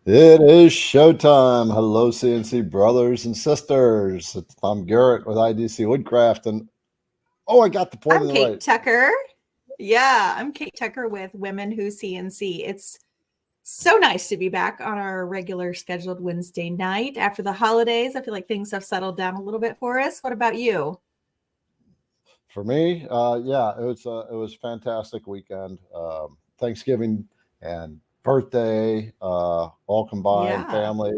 It is showtime. Hello, CNC brothers and sisters. I'm Garrett with IDC Woodcraft, and I got the point I'm in the Kate right. Tucker. Yeah, I'm Kate Tucker with Women Who CNC. It's so nice to be back on our regular scheduled Wednesday night after the holidays. I feel like things have settled down a little bit for us. What about you? For me, yeah, it was a fantastic weekend. Thanksgiving and birthday, all combined, Yeah, family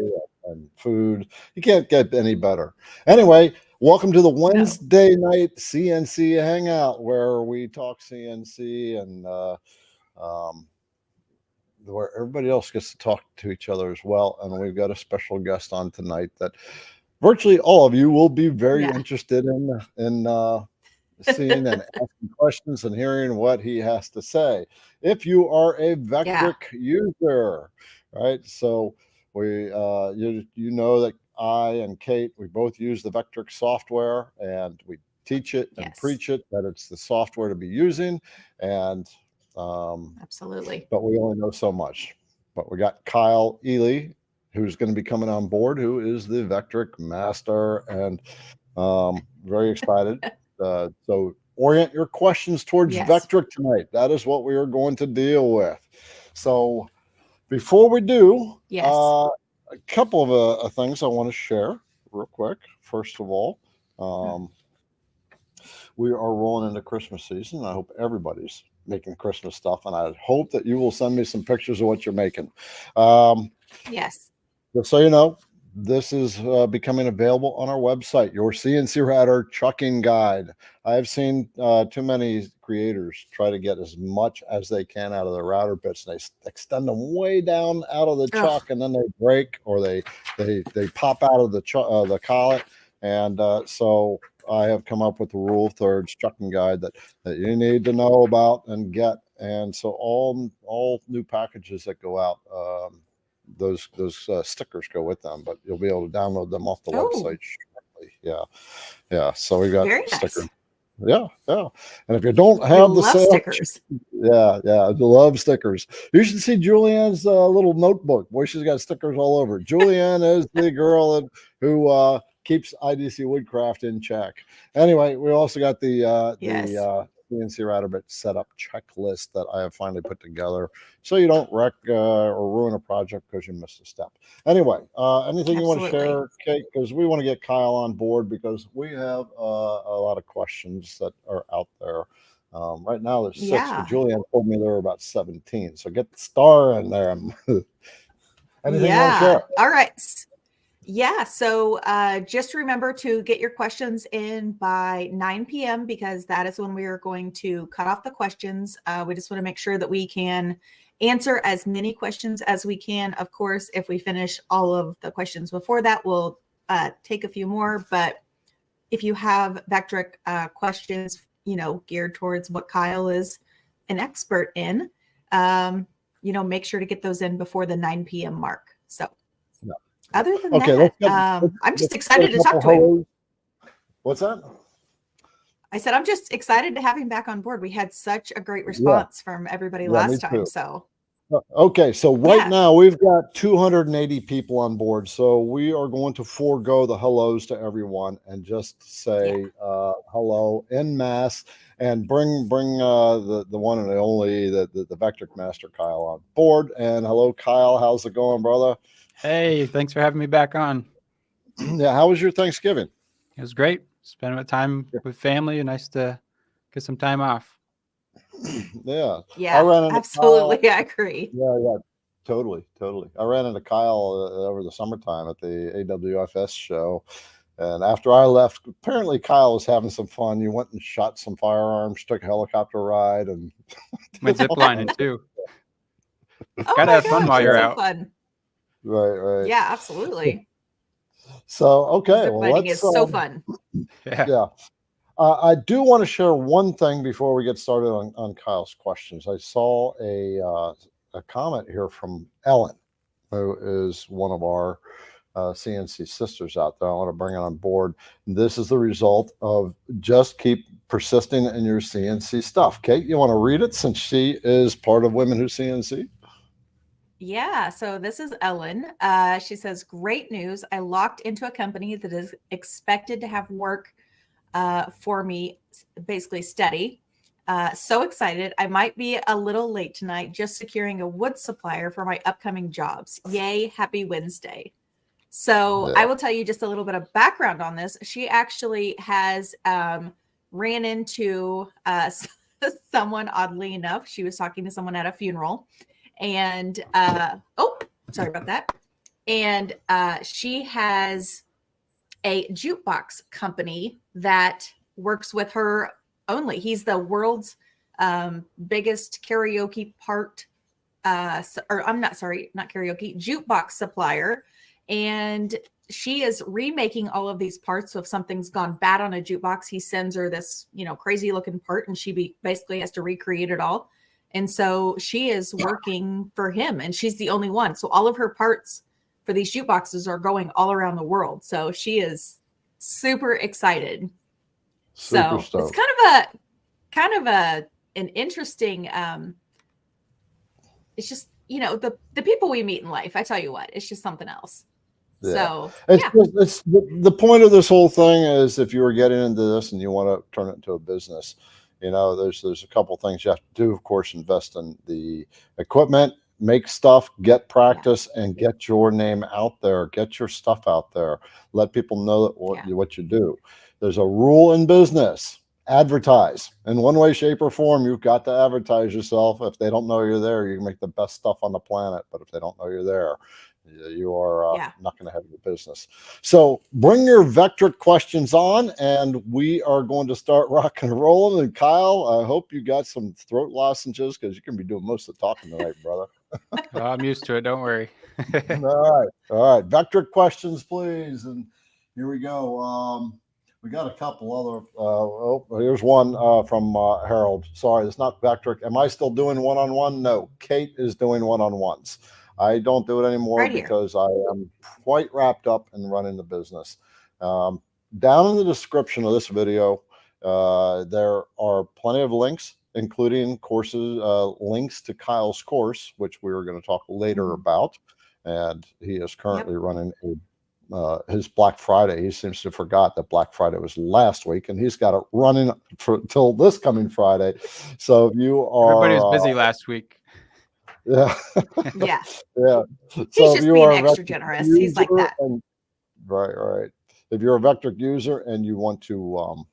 and food. You can't get any better. Anyway, welcome to the no. Wednesday night CNC hangout where we talk CNC and um, where everybody else gets to talk to each other as well. And we've got a special guest on tonight that virtually all of you will be very Yeah. interested in seeing and asking questions and hearing what he has to say. If you are a Yeah. Vectric user, right? So you know that I and Kate, we both use the Vectric software, and we teach it and Yes. preach it that it's the software to be using. And Absolutely. but we only know so much. But we got Kyle Ely, who's going to be coming on board, who is the Vectric master, and very excited. So orient your questions towards Yes. Vectric tonight. That is what we are going to deal with. So before we do, Yes. a couple of things I want to share real quick. First of all, um, we are rolling into Christmas season. I hope everybody's making Christmas stuff, and I hope that you will send me some pictures of what you're making. Um, Yes. just so you know, this is becoming available on our website, your CNC Router Chucking Guide. I've seen too many creators try to get as much as they can out of their router bits, and they extend them way down out of the Oh, chuck, and then they break or they pop out of the collet. And so I have come up with the rule of thirds chucking guide that you need to know about and get. And so all new packages that go out, those stickers go with them, but you'll be able to download them off the oh, website shortly. Yeah. So we got very stickers. nice. Yeah. And if you don't We have the love sale, stickers. yeah, I love stickers. You should see Julianne's little notebook. Boy, she's got stickers all over. Julianne is the girl who keeps IDC Woodcraft in check. Anyway, we also got the Yes. CNC router bit setup checklist that I have finally put together, so you don't wreck or ruin a project because you missed a step. Anyway, anything you want to Absolutely. share, Kate? Because we want to get Kyle on board because we have a lot of questions that are out there. Right now there's 6, but Yeah. Julianne told me there were about 17. So get the star in there. Anything you want to Yeah. share? All right. Yeah. So just remember to get your questions in by 9 p.m. because that is when we are going to cut off the questions. We just want to make sure that we can answer as many questions as we can. Of course, if we finish all of the questions before that, we'll take a few more. But if you have Vectric questions, geared towards what Kyle is an expert in, make sure to get those in before the 9 p.m. mark. So No. other than Okay, that, let's I'm just get a excited to talk couple to him. hellos. What's that? I said, I'm just excited to have him back on board. We had such a great Yeah, response from everybody yeah, me last time. too. So, Okay, so right yeah. now we've got 280 people on board. So we are going to forego the hellos to everyone and just Yeah. say hello en masse, and bring the one and only the Vectric Master Kyle on board. And hello, Kyle. How's it going, brother? Hey, thanks for having me back on. Yeah, how was your Thanksgiving? It was great. Spending time with family. Nice to get some time off. Yeah, I Yeah. ran into Kyle. Absolutely. I agree. Yeah, totally. I ran into Kyle over the summertime at the AWFS show. And after I left, apparently Kyle was having some fun. You went and shot some firearms, took a helicopter ride, and Went ziplining too. Oh Gotta my have fun gosh. while That's you're so out. fun. right. Yeah, absolutely. So okay, well Ziplining let's is so fun. Yeah. I do want to share one thing before we get started on Kyle's questions. I saw a comment here from Ellen, who is one of our CNC sisters out there. I want to bring it on board. This is the result of just keep persisting in your CNC stuff. Kate, you want to read it since she is part of Women Who CNC? Yeah, so this is Ellen. She says, great news. I locked into a company that is expected to have work for me, basically steady. So excited. I might be a little late tonight, just securing a wood supplier for my upcoming jobs. Yay, happy Wednesday. So I will tell you just a little bit of background on this. She actually has ran into someone, oddly enough. She was talking to someone at a funeral. And oh, sorry about that. And she has a jukebox company that works with her only. He's the world's biggest karaoke part, or I'm not sorry, not karaoke, jukebox supplier. And she is remaking all of these parts. So if something's gone bad on a jukebox, he sends her this, crazy looking part, and she basically has to recreate it all. And so she is working for him, and she's the only one. So all of her parts for these jukeboxes are going all around the world. So she is super excited. Super so stoked. It's kind of an interesting, it's just, the people we meet in life, I tell you what, it's just something else. Yeah. So it's the point of this whole thing is, if you were getting into this and you want to turn it into a business, there's a couple things you have to do. Of course, invest in the equipment, make stuff, get practice, and get your name out there, get your stuff out there, let people know that what you do. There's a rule in business: advertise in one way, shape, or form. You've got to advertise yourself. If they don't know you're there, you can make the best stuff on the planet, but if they don't know you're there, you are not going to have your business. So bring your Vectric questions on, and we are going to start rocking and rolling. And Kyle, I hope you got some throat lozenges, because you can be doing most of the talking tonight, brother. I'm used to it. Don't worry. All right. Vectric questions, please. And here we go. We got a couple other. Here's one from Harold. Sorry, it's not Vectric. Am I still doing one-on-one? No, Kate is doing one-on-ones. I don't do it anymore because I am quite wrapped up in running the business. Down in the description of this video, there are plenty of links, including courses, links to Kyle's course, which we are going to talk later about. And he is currently running his Black Friday. He seems to have forgot that Black Friday was last week, and he's got it running till this coming Friday. So if you are, everybody was busy last week. Yeah. Yeah. So he's just being extra generous. He's like that. Right. If you're a Vectric user and you want to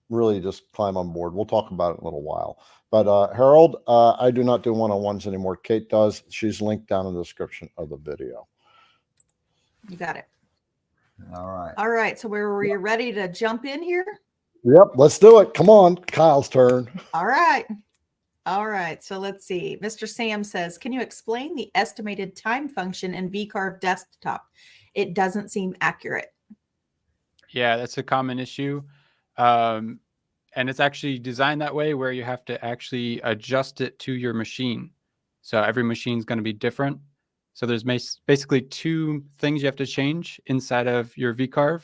really just climb on board, we'll talk about it in a little while. But Harold, I do not do one-on-ones anymore. Kate does. She's linked down in the description of the video. You got it. All right. So were you ready to jump in here? Yep. Let's do it. Come on. Kyle's turn. All right. So let's see. Mr. Sam says, can you explain the estimated time function in VCarve desktop? It doesn't seem accurate. Yeah, that's a common issue. And it's actually designed that way, where you have to actually adjust it to your machine. So every machine is going to be different. So there's basically two things you have to change inside of your VCarve.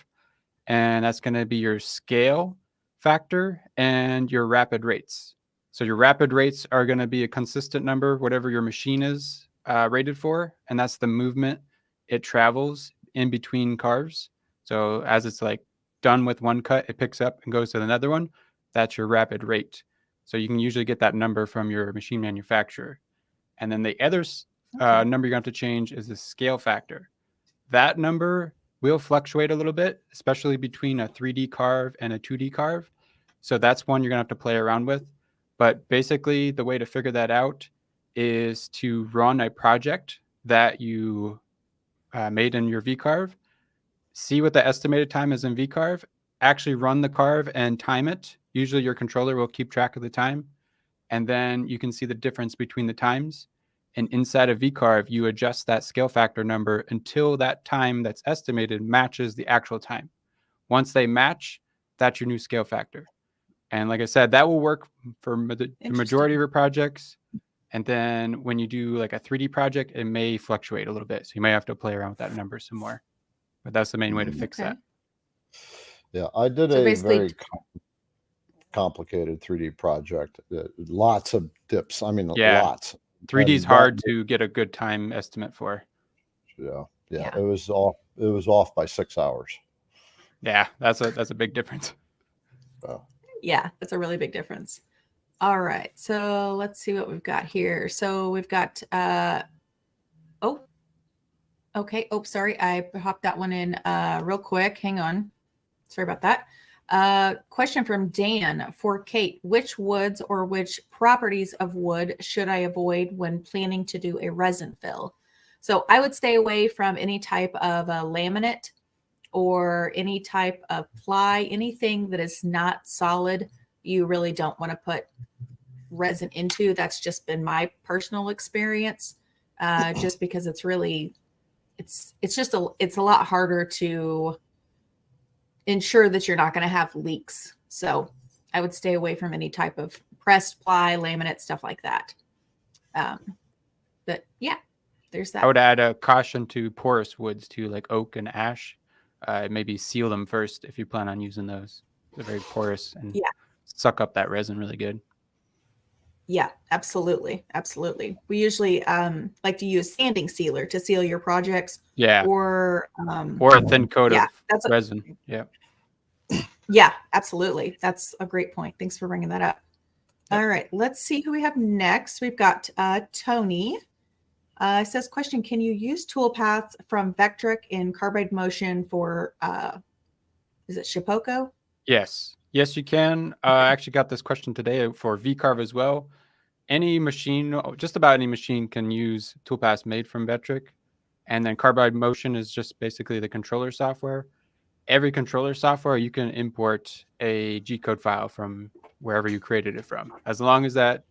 And that's going to be your scale factor and your rapid rates. So your rapid rates are going to be a consistent number, whatever your machine is rated for. And that's the movement it travels in between carves. So as it's like done with one cut, it picks up and goes to another one. That's your rapid rate. So you can usually get that number from your machine manufacturer. And then the other number you're going to have to change is the scale factor. That number will fluctuate a little bit, especially between a 3D carve and a 2D carve. So that's one you're going to have to play around with. But basically, the way to figure that out is to run a project that you made in your VCarve, see what the estimated time is in VCarve, actually run the carve and time it. Usually your controller will keep track of the time, and then you can see the difference between the times. And inside of VCarve, you adjust that scale factor number until that time that's estimated matches the actual time. Once they match, that's your new scale factor. And like I said, that will work for the majority of your projects. And then when you do like a 3D project, it may fluctuate a little bit. So you may have to play around with that number some more. But that's the main way to fix that. Yeah, I did a very complicated 3D project. Lots of dips. I mean, lots. 3D is And hard that- to get a good time estimate for. yeah, Yeah. it was off. It was off by 6 hours. Yeah, that's a big difference. Yeah, that's a really big difference. All right, so let's see what we've got here. So we've got, oh, okay. Oh, sorry, I hopped that one in real quick. Hang on. Sorry about that. Question from Dan for Kate. Which woods or which properties of wood should I avoid when planning to do a resin fill? So I would stay away from any type of laminate or any type of ply, anything that is not solid. You really don't want to put resin into. That's just been my personal experience, just because it's really, it's a lot harder to ensure that you're not going to have leaks. So I would stay away from any type of pressed ply, laminate, stuff like that. But yeah, there's that. I would add a caution to porous woods too, like oak and ash. Maybe seal them first if you plan on using those. They're very porous and suck up that resin really good. Yeah, absolutely. Absolutely. We usually like to use sanding sealer to seal your projects. Yeah. Or a thin coat of resin. Yeah, absolutely. That's a great point. Thanks for bringing that up. Yep. All right, let's see who we have next. We've got Tony. It says, question, can you use toolpaths from Vectric in carbide motion for, is it Shipoko? Yes. Yes, you can. I actually got this question today for VCarve as well. Any machine, just about any machine can use toolpaths made from Vectric. And then carbide motion is just basically the controller software. Every controller software, you can import a G-code file from wherever you created it from. As long as that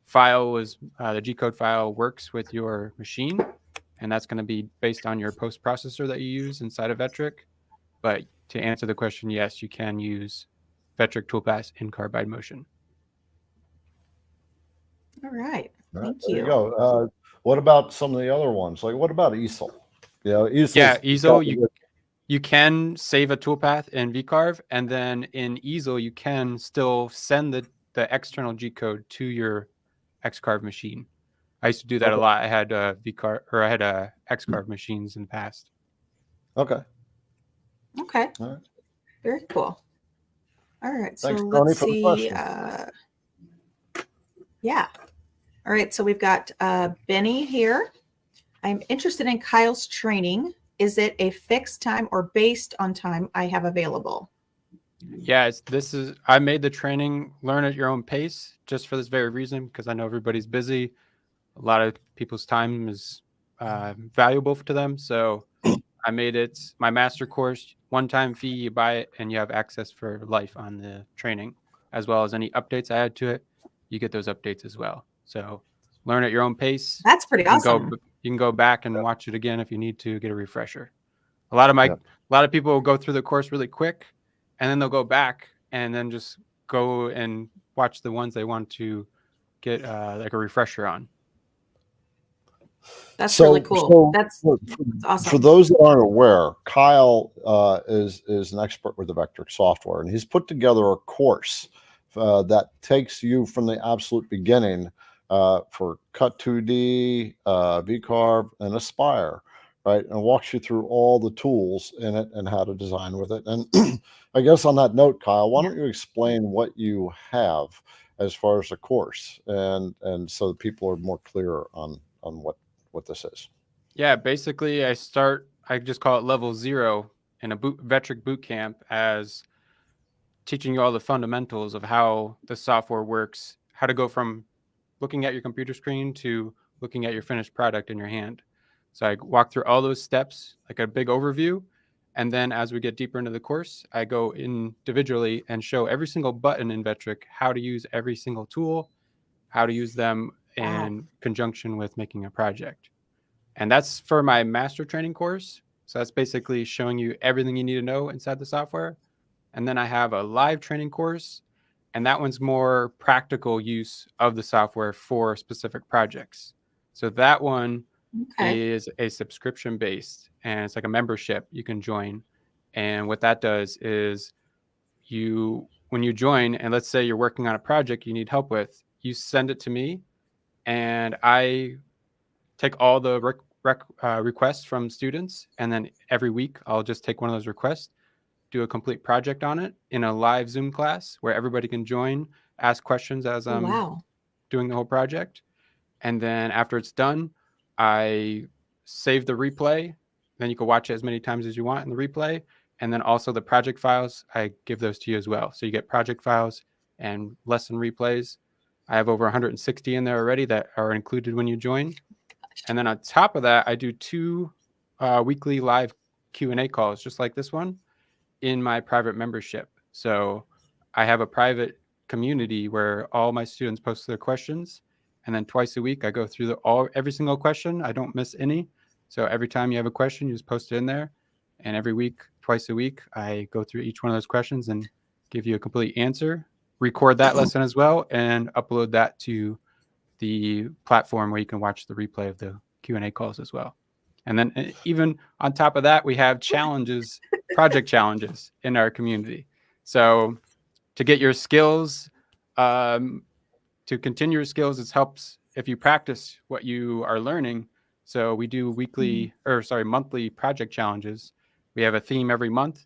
file was, the G-code file works with your machine, and that's going to be based on your post-processor that you use inside of Vectric. But to answer the question, yes, you can use Vectric toolpaths in carbide motion. All right. Thank There you. you go. What about some of the other ones? Like, what about easel? Easel, you can save a toolpath in VCarve, and then in easel, you can still send the external G code to your Xcarve machine. I used to do that a lot. I had VCarve, or I had Xcarve machines in the past. Okay. All right. Very cool. All right. So Thanks, Tony, let's for the see. question. Yeah. All right. So we've got Benny here. I'm interested in Kyle's training. Is it a fixed time or based on time I have available? Yeah, I made the training learn at your own pace just for this very reason, because I know everybody's busy. A lot of people's time is valuable to them. So I made it my master course, one-time fee, you buy it and you have access for life on the training, as well as any updates I add to it. You get those updates as well. So learn at your own pace. That's pretty awesome. You can go back and watch it again if you need to get a refresher. A lot of people will go through the course really quick, and then they'll go back and then just go and watch the ones they want to get like a refresher on. That's really cool. That's awesome. For those that aren't aware, Kyle is an expert with the Vectric software, and he's put together a course that takes you from the absolute beginning for Cut 2D, VCarve, and Aspire, right? And walks you through all the tools in it and how to design with it. And I guess on that note, Kyle, why don't you explain what you have as far as the course, and so that people are more clear on what this is. Yeah, basically I just call it level 0 in a Vectric boot camp, as teaching you all the fundamentals of how the software works, how to go from looking at your computer screen to looking at your finished product in your hand. So I walk through all those steps, like a big overview. And then as we get deeper into the course, I go individually and show every single button in Vectric, how to use every single tool, how to use them in conjunction with making a project. And that's for my master training course. So that's basically showing you everything you need to know inside the software. And then I have a live training course, and that one's more practical use of the software for specific projects. So that one is a subscription based, and it's like a membership you can join. And what that does is when you join, and let's say you're working on a project you need help with, you send it to me, and I take all the requests from students, and then every week I'll just take one of those requests, do a complete project on it in a live Zoom class where everybody can join, ask questions as Oh, I'm wow. doing the whole project. And then after it's done, I save the replay. Then you can watch it as many times as you want in the replay. And then also the project files, I give those to you as well. So you get project files and lesson replays. I have over 160 in there already that are included when you join. And then on top of that, I do 2 weekly live Q&A calls, just like this one, in my private membership. So I have a private community where all my students post their questions, and then twice a week I go through every single question. I don't miss any. So every time you have a question, you just post it in there, and every week, twice a week, I go through each one of those questions and give you a complete answer, record that lesson as well, and upload that to the platform where you can watch the replay of the Q&A calls as well. And then even on top of that, we have challenges, project challenges in our community. So to get your skills, to continue your skills, it helps if you practice what you are learning. So we do monthly project challenges. We have a theme every month.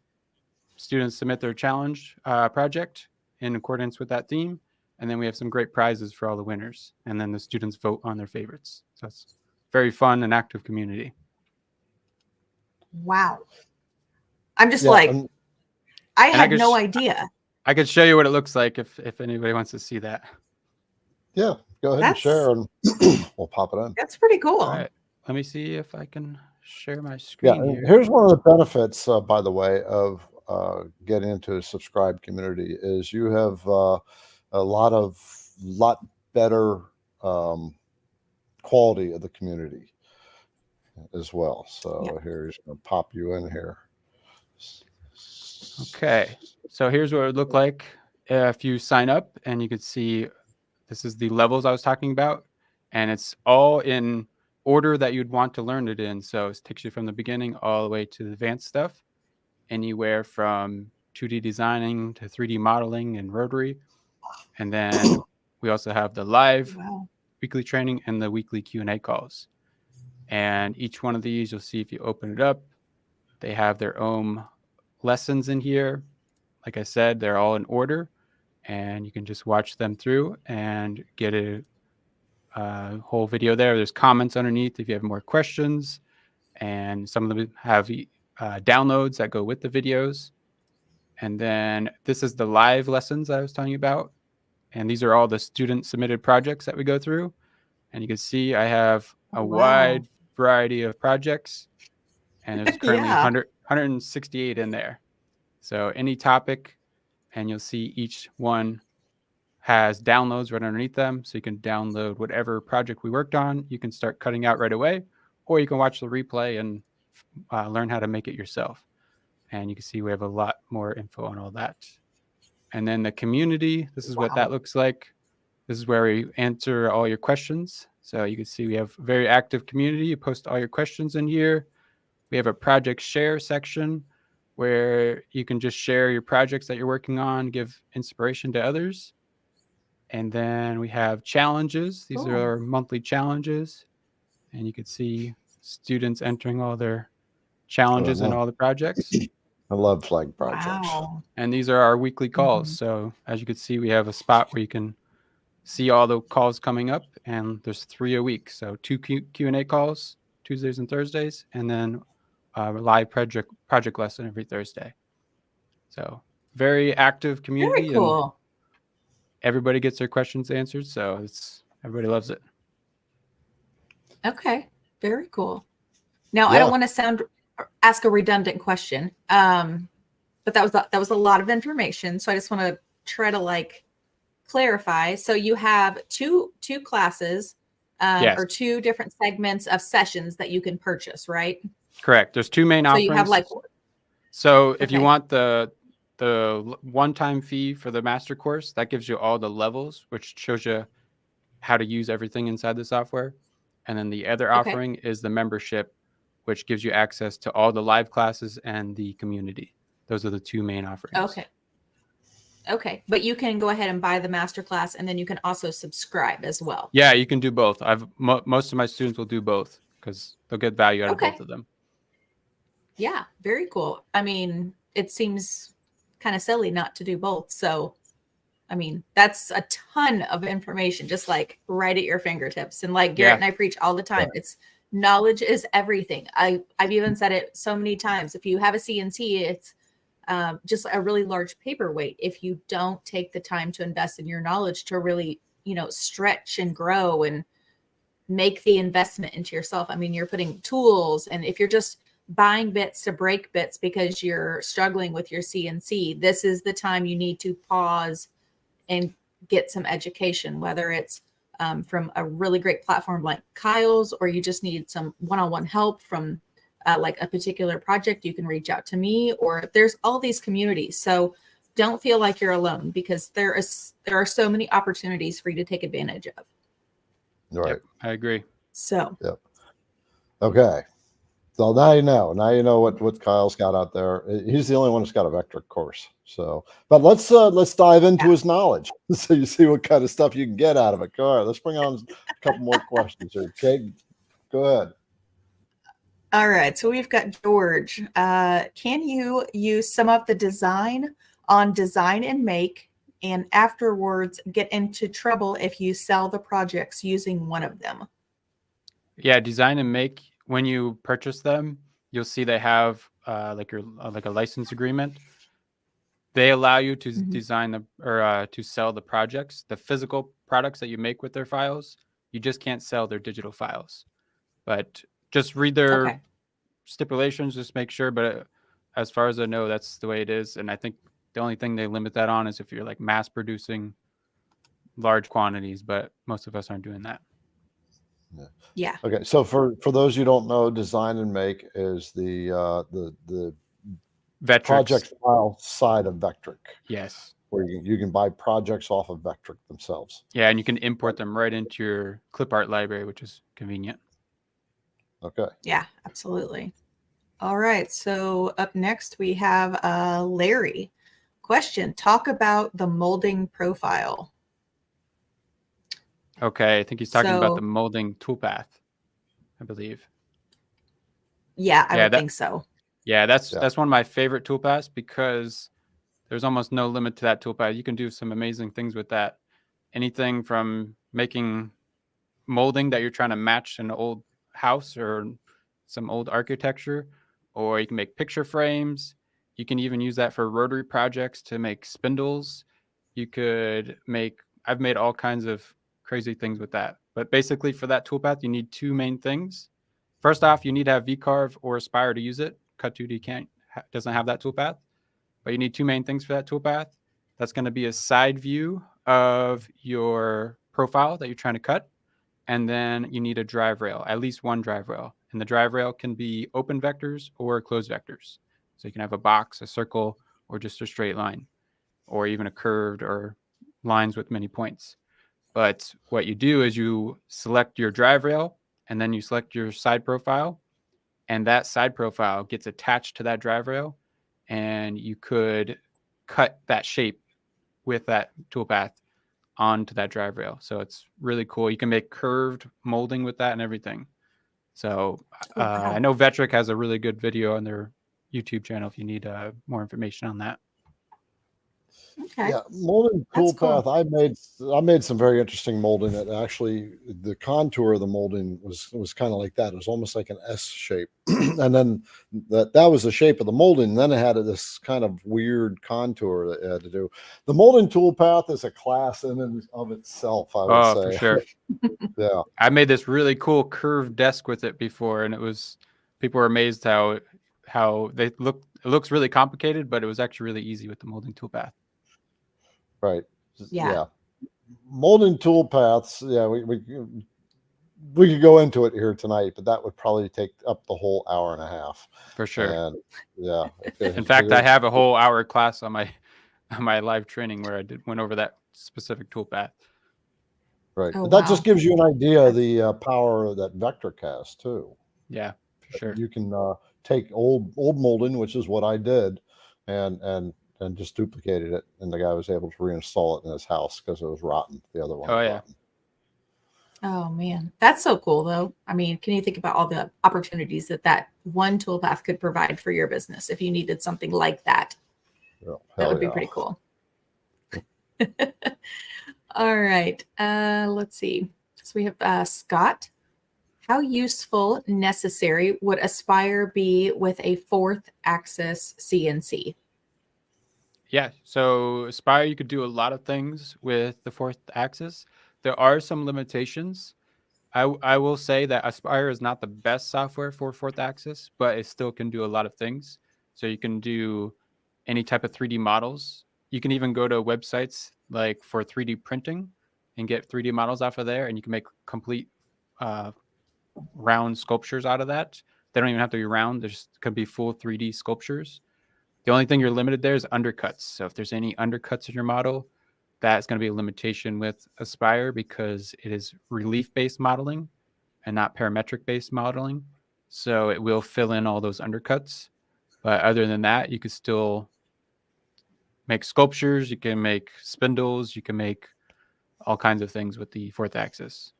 Students submit their challenge project in accordance with that theme. And then we have some great prizes for all the winners. And then the students vote on their favorites. So it's very fun and active community. Wow. I'm just Yeah, like, and I And had no idea. I could show you what it looks like if anybody wants to see that. yeah, go ahead and That's- share, and we'll pop it in. That's pretty cool. All right. Let me see if I can share my Yeah, screen and here. here's one of the benefits, by the way, of getting into a subscribed community is you have a lot better quality of the community as well. So here he's going to pop you in here. Okay. So here's what it would look like if you sign up, and you could see this is the levels I was talking about, and it's all in order that you'd want to learn it in. So it takes you from the beginning all the way to the advanced stuff, anywhere from 2D designing to 3D modeling and rotary. And then we also have the live weekly training and the weekly Q&A calls. And each one of these, you'll see if you open it up, they have their own lessons in here. Like I said, they're all in order, and you can just watch them through and get a whole video there. There's comments underneath if you have more questions, and some of them have downloads that go with the videos. And then this is the live lessons I was telling you about. And these are all the student submitted projects that we go through. And you can see I have a wide variety of projects, and there's currently 168 in there. So any topic, and you'll see each one has downloads right underneath them. So you can download whatever project we worked on. You can start cutting out right away, or you can watch the replay and learn how to make it yourself. And you can see we have a lot more info on all that. And then the community, this is what that looks like. This is where we answer all your questions. So you can see we have a very active community. You post all your questions in here. We have a project share section where you can just share your projects that you're working on, give inspiration to others. And then we have challenges. These are our monthly challenges. And you can see students entering all their challenges in all the projects. I love flag projects. Wow. And these are our weekly calls. So as you can see, we have a spot where you can see all the calls coming up, and there's 3 a week. So 2 Q&A calls, Tuesdays and Thursdays, and then a live project lesson every Thursday. So very active community. Very cool. And everybody gets their questions answered. So everybody loves it. Okay. Very cool. Now, I don't want to ask a redundant question, but that was a lot of information. So I just want to try to clarify. So you have two classes Yes. or 2 different segments of sessions that you can purchase, right? Correct. There's 2 main offerings. So you have So if you want the one-time fee for the master course, that gives you all the levels, which shows you how to use everything inside the software. And then the other offering is the membership, which gives you access to all the live classes and the community. Those are the 2 main offerings. Okay. Okay, but you can go ahead and buy the masterclass, and then you can also subscribe as well. Yeah, you can do both. Most of my students will do both because they'll get value out of Okay. both of them. Yeah, very cool. I mean, it seems kind of silly not to do both. So, I mean, that's a ton of information, just like right at your fingertips. And like Garrett Yeah. and I preach all the time, it's knowledge is everything. I've even said it so many times. If you have a CNC, it's just a really large paperweight. If you don't take the time to invest in your knowledge to really, stretch and grow and make the investment into yourself. I mean, you're putting tools, and if you're just buying bits to break bits because you're struggling with your CNC, this is the time you need to pause and get some education, whether it's from a really great platform like Kyle's, or you just need some one-on-one help from like a particular project. You can reach out to me, or there's all these communities. So don't feel like you're alone, because there are so many opportunities for you to take advantage of. Right. Yep, I agree. So Yep. Okay. So now you know. Now you know what Kyle's got out there. He's the only one that's got a Vectric course. So, but let's dive into his knowledge, so you see what kind of stuff you can get out of it. All right, let's bring on a couple more questions here. Kate, go ahead. all right, so we've got George. Can you use some of the design on design and make, and afterwards get into trouble if you sell the projects using one of them? Yeah, design and make, when you purchase them, you'll see they have like a license agreement. They allow you to design to sell the projects, the physical products that you make with their files. You just can't sell their digital files. But just read their stipulations, just make sure. But as far as I know, that's the way it is. And I think the only thing they limit that on is if you're like mass producing large quantities, but most of us aren't doing that. Yeah. Okay. So for those you don't know, design and make is the Vectric project file side of Vectric. Yes. Where you can buy projects off of Vectric themselves. Yeah, and you can import them right into your clip art library, which is convenient. Okay. Yeah, absolutely. All right. So up next we have Larry. Question: talk about the molding profile. Okay, I think he's talking about the molding toolpath, I believe. Yeah, I would think so. Yeah, that's one of my favorite toolpaths, because there's almost no limit to that toolpath. You can do some amazing things with that. Anything from making molding that you're trying to match an old house or some old architecture, or you can make picture frames. You can even use that for rotary projects to make spindles. You could make, I've made all kinds of crazy things with that. But basically for that toolpath, you need two main things. First off, you need to have VCarve or Aspire to use it. Cut 2D doesn't have that toolpath, but you need two main things for that toolpath. That's going to be a side view of your profile that you're trying to cut. And then you need a drive rail, at least one drive rail. And the drive rail can be open vectors or closed vectors. So you can have a box, a circle, or just a straight line, or even a curved or lines with many points. But what you do is you select your drive rail, and then you select your side profile, and that side profile gets attached to that drive rail, and you could cut that shape with that toolpath onto that drive rail. So it's really cool. You can make curved molding with that and everything. So I know Vectric has a really good video on their YouTube channel if you need more information on that. Okay. Yeah, molding toolpath. Cool. I made some very interesting molding. That actually, the contour of the molding was kind of like that. It was almost like an S shape, and then that was the shape of the molding. And then it had this kind of weird contour that it had to do. The molding toolpath is a class in and of itself, I would say. For sure. Yeah, I made this really cool curved desk with it before, and it was, people were amazed how they look. It looks really complicated, but it was actually really easy with the molding toolpath. Right. Yeah. Molding toolpaths. Yeah, we could go into it here tonight, but that would probably take up the whole hour and a half. For sure. And yeah. In fact, I have a whole hour class on my live training where I went over that specific toolpath. Right. Oh, but that just gives you an idea of the power that Vectric has too. Yeah, for sure. You can take old molding, which is what I did, and and just duplicated it. And the guy was able to reinstall it in his house because it was rotten. The other one. Oh, was yeah. rotten. Oh man, that's so cool though. I mean, can you think about all the opportunities that one toolpath could provide for your business if you needed something like that? Well, That would be yeah. pretty cool. All right. Let's see. So we have Scott. How useful, necessary would Aspire be with a 4th axis CNC? Yeah, so Aspire, you could do a lot of things with the 4th axis. There are some limitations. I will say that Aspire is not the best software for 4th axis, but it still can do a lot of things. So you can do any type of 3D models. You can even go to websites like for 3D printing and get 3D models off of there, and you can make complete round sculptures out of that. They don't even have to be round. There's could be full 3D sculptures. The only thing you're limited there is undercuts. So if there's any undercuts in your model, that's going to be a limitation with Aspire because it is relief-based modeling and not parametric-based modeling. So it will fill in all those undercuts. But other than that, you could still make sculptures, you can make spindles, you can make all kinds of things with the 4th axis.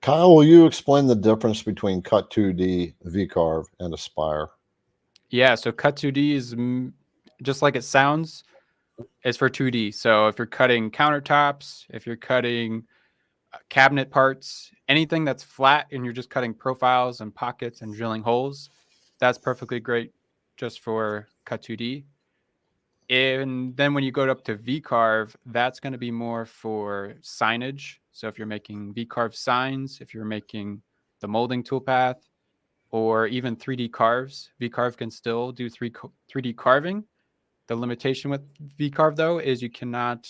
Kyle, will you explain the difference between Cut 2D, VCarve, and Aspire? Yeah, so Cut 2D is just like it sounds. It's for 2D. So if you're cutting countertops, if you're cutting cabinet parts, anything that's flat and you're just cutting profiles and pockets and drilling holes, that's perfectly great just for Cut 2D. And then when you go up to VCarve, that's going to be more for signage. So if you're making VCarve signs, if you're making the molding toolpath, or even 3D carves, VCarve can still do 3D carving. The limitation with VCarve, though, is you cannot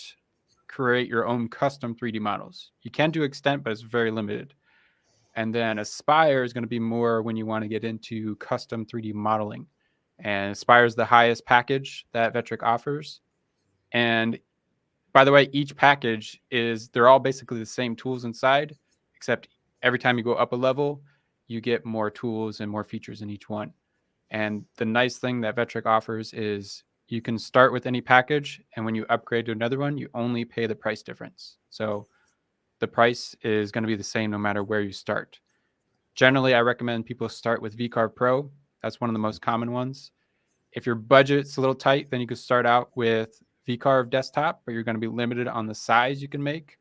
create your own custom 3D models. You can do extent, but it's very limited. And then Aspire is going to be more when you want to get into custom 3D modeling. And Aspire is the highest package that Vectric offers. And by the way, each package they're all basically the same tools inside, except every time you go up a level, you get more tools and more features in each one. And the nice thing that Vectric offers is you can start with any package, and when you upgrade to another one, you only pay the price difference. So the price is going to be the same no matter where you start. Generally, I recommend people start with VCarve Pro. That's one of the most common ones. If your budget's a little tight, then you could start out with VCarve Desktop, but you're going to be limited on the size you can make.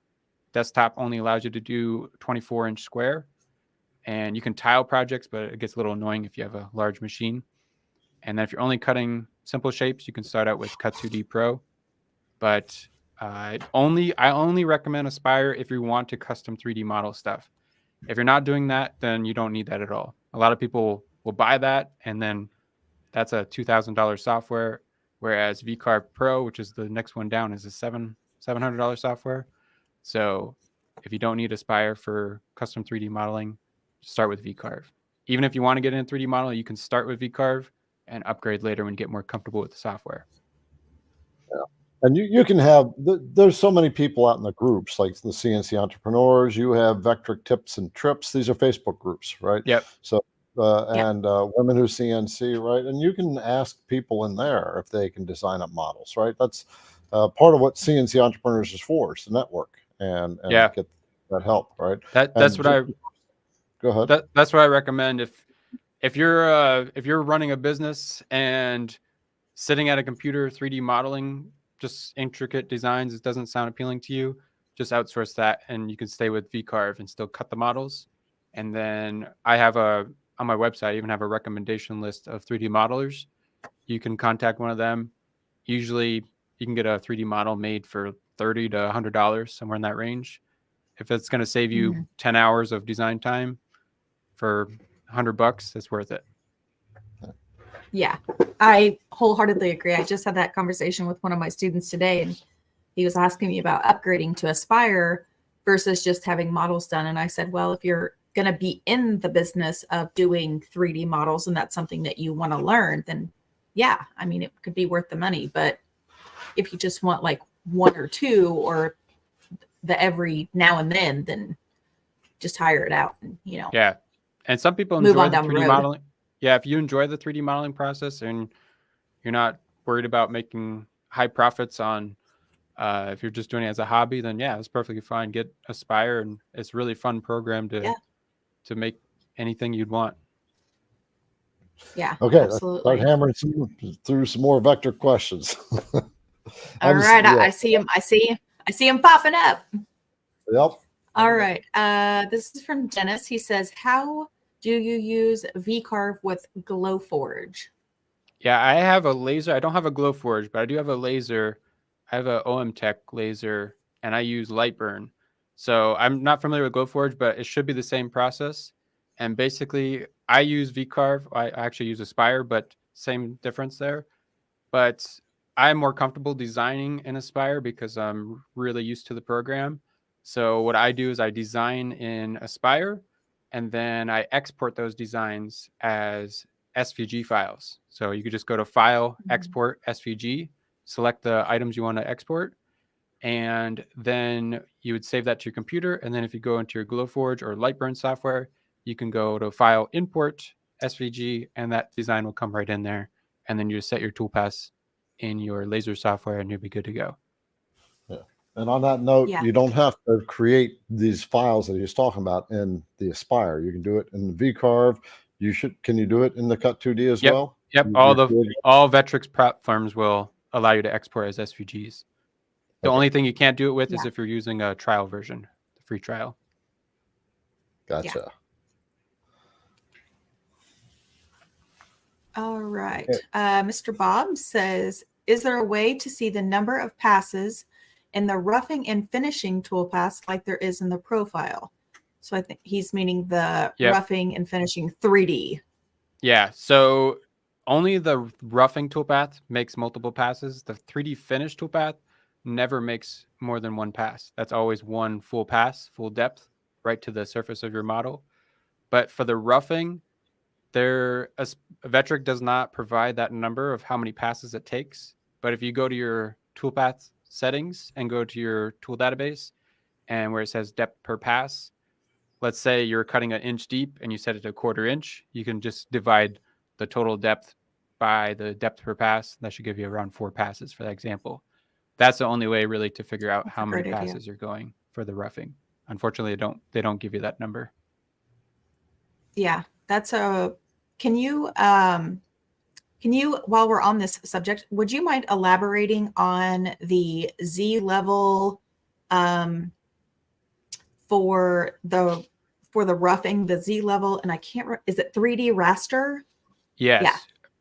Desktop only allows you to do 24-inch square. And you can tile projects, but it gets a little annoying if you have a large machine. And then if you're only cutting simple shapes, you can start out with Cut 2D Pro. But I only recommend Aspire if you want to custom 3D model stuff. If you're not doing that, then you don't need that at all. A lot of people will buy that, and then that's a $2,000 software, whereas VCarve Pro, which is the next one down, is a $700 software. So if you don't need Aspire for custom 3D modeling, start with VCarve. Even if you want to get into 3D modeling, you can start with VCarve and upgrade later when you get more comfortable with the software. Yeah. And you can have, there's so many people out in the groups, like the CNC entrepreneurs. You have Vectric tips and trips. These are Facebook groups, right? Yep. So, and women who CNC, right? And you can ask people in there if they can design up models, right? That's part of what CNC entrepreneurs is for, is to network and get that help, right? That's what I go ahead. That's what I recommend. If you're running a business and sitting at a computer 3D modeling just intricate designs, it doesn't sound appealing to you, just outsource that, and you can stay with VCarve and still cut the models. And then I have on my website, I even have a recommendation list of 3D modelers. You can contact one of them. Usually you can get a 3D model made for $30 to $100, somewhere in that range. If it's going to save you 10 hours of design time for $100, it's worth it. Yeah, I wholeheartedly agree. I just had that conversation with one of my students today, and he was asking me about upgrading to Aspire versus just having models done. And I said, well, if you're going to be in the business of doing 3D models and that's something that you want to learn, then yeah, I mean, it could be worth the money. But if you just want like one or two or the every now and then just hire it out and, Yeah. And some people move enjoy on the down the 3D road. modeling. Yeah. If you enjoy the 3D modeling process and you're not worried about making high profits on, if you're just doing it as a hobby, then yeah, it's perfectly fine. Get Aspire, and it's a really fun program to make anything you'd want. Yeah. Okay, Absolutely. let's start hammering through some more Vectric questions. All right. I see him. I see him popping up. Yep. All right. This is from Dennis. He says, how do you use VCarve with Glowforge? Yeah, I have a laser. I don't have a Glowforge, but I do have a laser. I have a OM Tech laser, and I use Lightburn. So I'm not familiar with Glowforge, but it should be the same process. And basically, I use VCarve. I actually use Aspire, but same difference there. But I'm more comfortable designing in Aspire because I'm really used to the program. So what I do is I design in Aspire, and then I export those designs as SVG files. So you could just go to File, Export SVG, select the items you want to export, and then you would save that to your computer. And then if you go into your Glowforge or Lightburn software, you can go to File, Import SVG, and that design will come right in there. And then you just set your toolpaths in your laser software, and you'll be good to go. Yeah. And on that note, you don't have to create these files that he's talking about in the Aspire. You can do it in the VCarve. Can you do it in the Cut2D as well? Yep. All Vectric platforms will allow you to export as SVGs. The only thing you can't do it with is if you're using a trial version, the free trial. Gotcha. All right. Mr. Bob says, is there a way to see the number of passes in the roughing and finishing toolpaths like there is in the profile? So I think he's meaning the roughing and finishing 3D. Yeah. So only the roughing toolpath makes multiple passes. The 3D finish toolpath never makes more than one pass. That's always one full pass, full depth, right to the surface of your model. But for the roughing, Vectric does not provide that number of how many passes it takes. But if you go to your toolpath settings and go to your tool database, and where it says depth per pass, let's say you're cutting 1 inch deep and you set it to 1/4 inch, you can just divide the total depth by the depth per pass. That should give you around 4 passes for that example. That's the only way really to figure out how many passes you're going for the roughing. Unfortunately, they don't give you that number. Yeah, can you, while we're on this subject, would you mind elaborating on the Z level for the roughing, the Z level, and is it 3D raster? Yes. Yeah.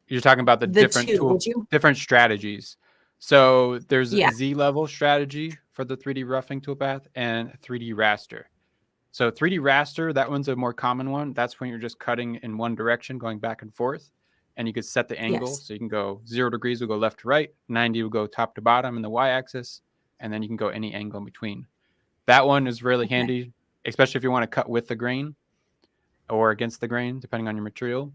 You're talking about the different strategies. So there's a Z level strategy for the 3D roughing toolpath and 3D raster. So 3D raster, that one's a more common one. That's when you're just cutting in one direction, going back and forth. And you could set the angle. So you can go 0 degrees will go left to right, 90 will go top to bottom in the y-axis, and then you can go any angle in between. That one is really handy, especially if you want to cut with the grain or against the grain, depending on your material.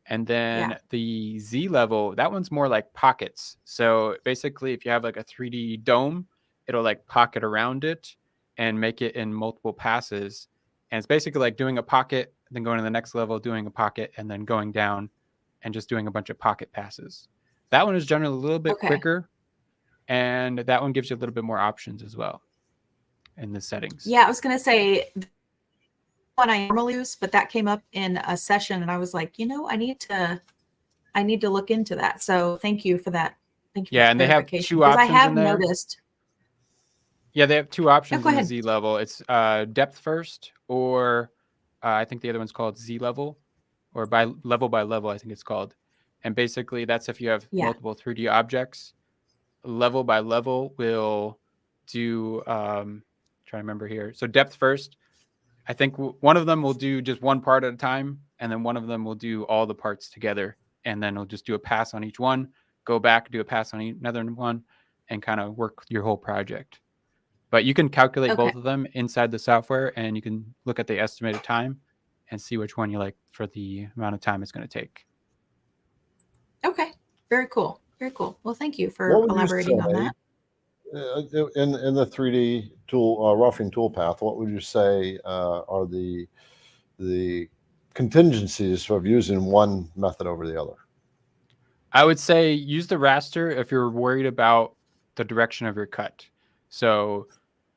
And then the Z level, that one's more like pockets. So basically, if you have like a 3D dome, it'll like pocket around it and make it in multiple passes. And it's basically like doing a pocket, then going to the next level, doing a pocket, and then going down and just doing a bunch of pocket passes. That one is generally a little bit quicker, and that one gives you a little bit more options as well in the settings. Yeah, I was going to say one I normally use, but that came up in a session, and I was like, I need to look into that. So thank you for that. Thank you. Yeah, and they have 2 options. I have noticed. Yeah, they have 2 options in the Z level. It's depth first, or I think the other one's called Z level, or by level, I think it's called. And basically, that's if you have multiple 3D objects. Level by level will do, trying to remember here. So depth first, I think one of them will do just one part at a time, and then one of them will do all the parts together. And then it'll just do a pass on each one, go back, do a pass on another one, and kind of work your whole project. But you can calculate both of them inside the software, and you can look at the estimated time and see which one you like for the amount of time it's going to take. Okay. Very cool. Very cool. Well, thank you for elaborating on that. In the 3D tool roughing toolpath, what would you say are the contingencies of using one method over the other? I would say use the raster if you're worried about the direction of your cut. So,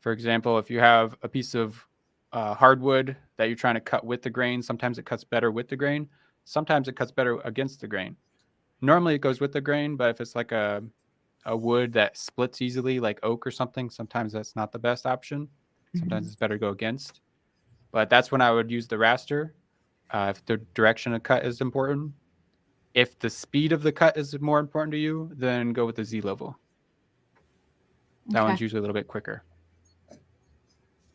for example, if you have a piece of hardwood that you're trying to cut with the grain, sometimes it cuts better with the grain. Sometimes it cuts better against the grain. Normally it goes with the grain, but if it's like a wood that splits easily, like oak or something, sometimes that's not the best option. Sometimes it's better to go against. But that's when I would use the raster. If the direction of cut is important. If the speed of the cut is more important to you, then go with the Z level. That one's usually a little bit quicker.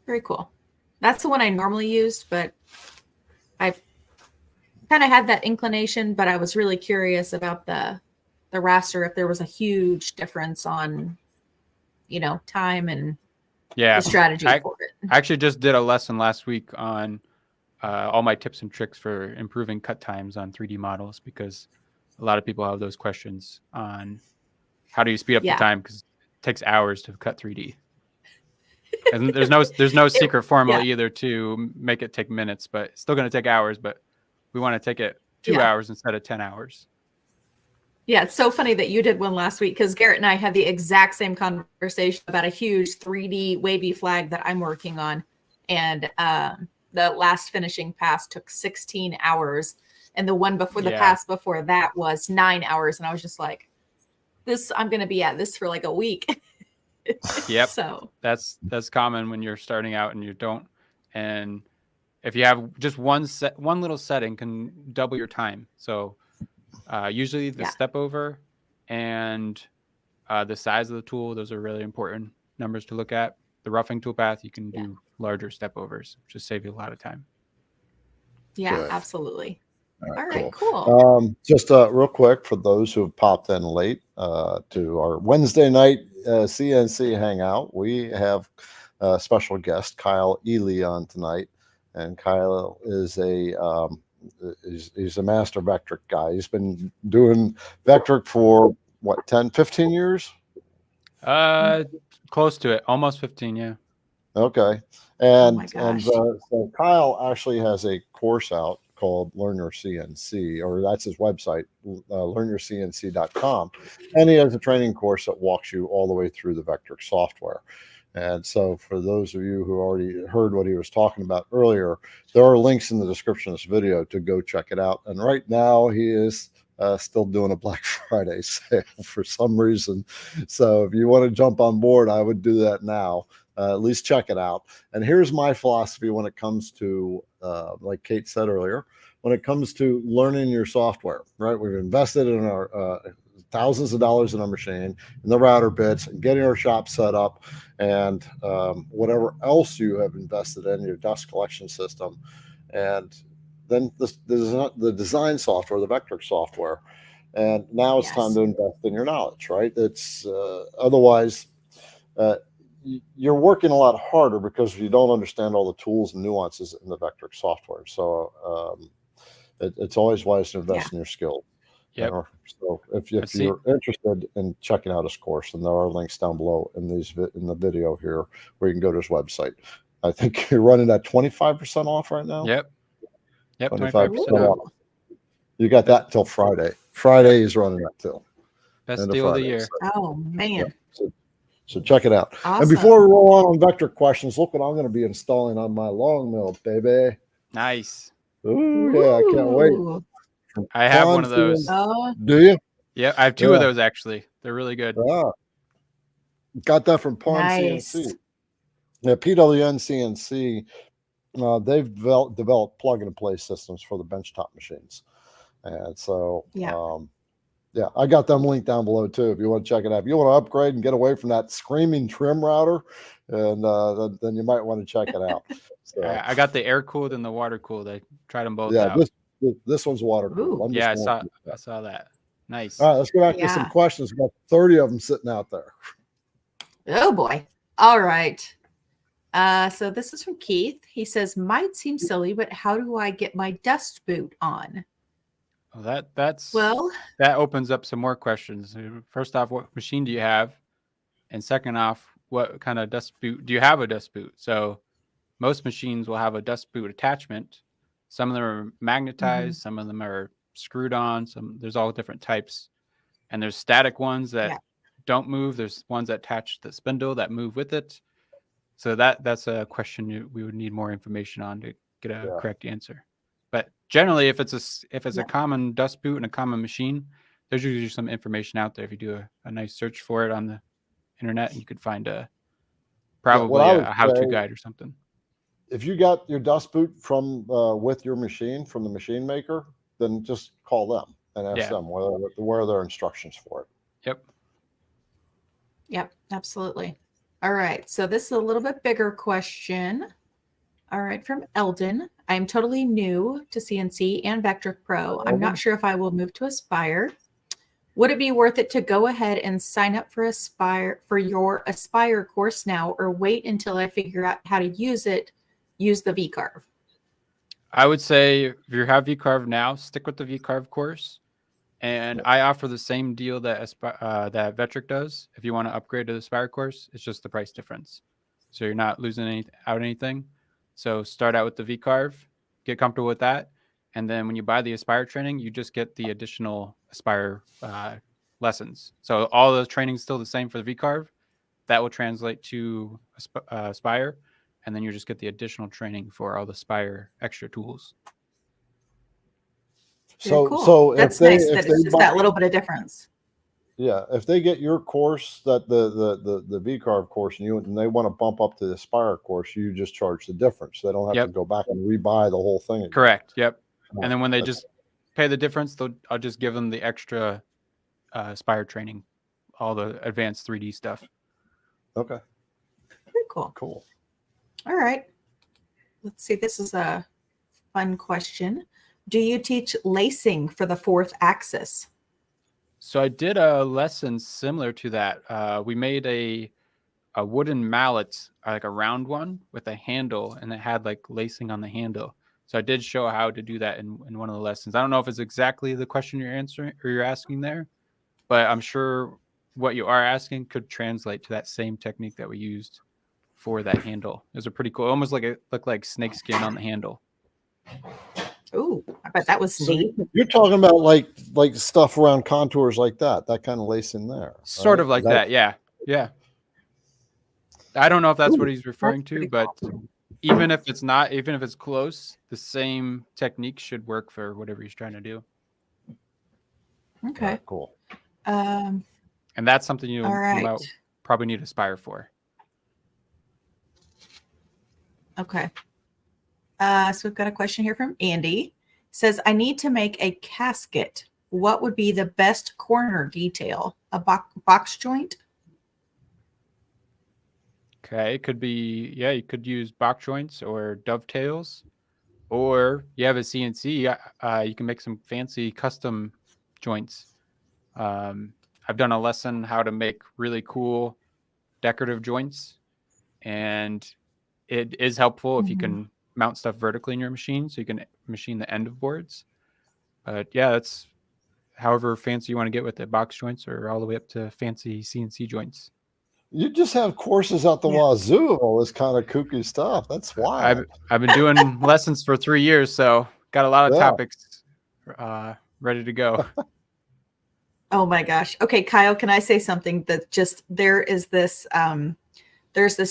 Very cool. That's the one I normally used, but I kind of had that inclination, but I was really curious about the raster, if there was a huge difference on, you know, time and the strategy for it. I actually just did a lesson last week on all my tips and tricks for improving cut times on 3D models, because a lot of people have those questions on how do you speed up the time, because it takes hours to cut 3D. And there's no secret formula either to make it take minutes, but it's still going to take hours, but we want to take it 2 hours instead of 10 hours. Yeah, it's so funny that you did one last week, because Garrett and I had the exact same conversation about a huge 3D wavy flag that I'm working on. And the last finishing pass took 16 hours. And the one before the pass before that was 9 hours. And I was just like, I'm going to be at this for like a week. Yep. So that's common when you're starting out and you don't. And if you have just one little setting can double your time. So usually the step over and the size of the tool, those are really important numbers to look at. The roughing toolpath, you can do larger step overs, just save you a lot of time. Yeah, Good. Absolutely. All right, cool. Just real quick for those who have popped in late to our Wednesday night CNC hangout, we have a special guest, Kyle Ely, on tonight, and Kyle is he's a master Vectric guy. He's been doing Vectric for what, 10, 15 years? Close to it, almost 15. Yeah. Okay, and so Kyle actually has a course out called Learn Your CNC, or that's his website, learnyourcnc.com. And he has a training course that walks you all the way through the Vectric software. And so for those of you who already heard what he was talking about earlier, there are links in the description of this video to go check it out. And right now he is still doing a Black Friday sale for some reason. So if you want to jump on board, I would do that now. At least check it out. And here's my philosophy when it comes to, like Kate said earlier, when it comes to learning your software, right? We've invested in our thousands of dollars in our machine, in the router bits, and getting our shop set up, and whatever else you have invested in your dust collection system. And then the design software, the Vectric software. And now it's time to invest in your knowledge, right? It's otherwise, you're working a lot harder because you don't understand all the tools and nuances in the Vectric software. So it's always wise to invest in your skills. Yep. So if you're interested in checking out his course, and there are links down below in the video here where you can go to his website. I think you're running at 25% off right now. Yep. 25% off. You got that till Friday. Friday is running that till. Best deal of the year. Oh man. Yeah. So check it out. Awesome. And before we roll on Vectric questions, look what I'm going to be installing on my long mill, baby. Nice. Ooh, yeah, I can't wait. I have one of those. Do you? Yeah, I have two of those actually. They're really good. Got that from Pawn CNC. Yeah, PWN CNC. They've developed plug-and-play systems for the benchtop machines, and so I got them linked down below too. If you want to check it out, if you want to upgrade and get away from that screaming trim router, and then you might want to check it out. So, I got the air cooled and the water cooled. I tried them both out. This one's water cooled. Yeah, I saw that. Nice. All right, let's go back to some questions. We've got 30 of them sitting out there. Oh boy. All right. So this is from Keith. He says, might seem silly, but how do I get my dust boot on? Well, that opens up some more questions. First off, what machine do you have? And second off, what kind of dust boot do you have? A dust boot. So most machines will have a dust boot attachment. Some of them are magnetized, some of them are screwed on, there's all different types. and there's static ones that Yeah. don't move. There's ones that attach the spindle that move with it. So that's a question we would need more information on to get a correct answer. But generally, if it's a common dust boot and a common machine, there's usually some information out there. If you do a nice search for it on the internet, you could find probably a how-to guide or something. If you got your dust boot from with your machine from the machine maker, then just call them and ask them where are their instructions for it. Yep. Yep, absolutely. All right. So this is a little bit bigger question. All right, from Eldon. I'm totally new to CNC and Vectric Pro. I'm not sure if I will move to Aspire. Would it be worth it to go ahead and sign up for your Aspire course now, or wait until I figure out how to use the V-Carve? I would say if you have V-Carve now, stick with the V-Carve course. And I offer the same deal that that Vectric does. If you want to upgrade to the Aspire course, it's just the price difference. So you're not losing anything. So start out with the V-Carve, get comfortable with that. And then when you buy the Aspire training, you just get the additional Aspire lessons. So all the training is still the same for the V-Carve. That will translate to Aspire. And then you just get the additional training for all the Aspire extra tools. So cool. So that's nice that it's just that little bit of difference. Yeah, if they get your course, that the V-Carve course, and they want to bump up to the Aspire course, you just charge the difference. They don't have to go back and rebuy the whole thing again. Correct. Yep. And then when they just pay the difference, I'll just give them the extra Aspire training, all the advanced 3D stuff. Okay. Very cool. Cool. All right. Let's see. This is a fun question. Do you teach lacing for the 4th axis? So I did a lesson similar to that. We made a wooden mallet, like a round one with a handle, and it had like lacing on the handle. So I did show how to do that in one of the lessons. I don't know if it's exactly the question you're asking there, but I'm sure what you are asking could translate to that same technique that we used for that handle. It was a pretty cool, almost like it looked like snake skin on the handle. Ooh, I bet that was neat. You're talking about like stuff around contours like that kind of lace in there. Sort of like that, yeah. Yeah. I don't know if that's what he's referring to, but even if it's not, even if it's close, the same technique should work for whatever he's trying to do. Okay. Cool. And that's something you might probably need Aspire for. Okay. So we've got a question here from Andy. It says, I need to make a casket. What would be the best corner detail? A box joint? Okay, it could be, you could use box joints or dovetails, or you have a CNC, you can make some fancy custom joints. I've done a lesson how to make really cool decorative joints, and it is helpful if you can mount stuff vertically in your machine, so you can machine the end of boards. But yeah, that's however fancy you want to get with it, box joints or all the way up to fancy CNC joints. You just have courses out the wazoo of all this kind of kooky stuff. That's wild. I've been doing lessons for 3 years, so got a lot of topics ready to go. Oh my gosh. Okay, Kyle, can I say something that just there's this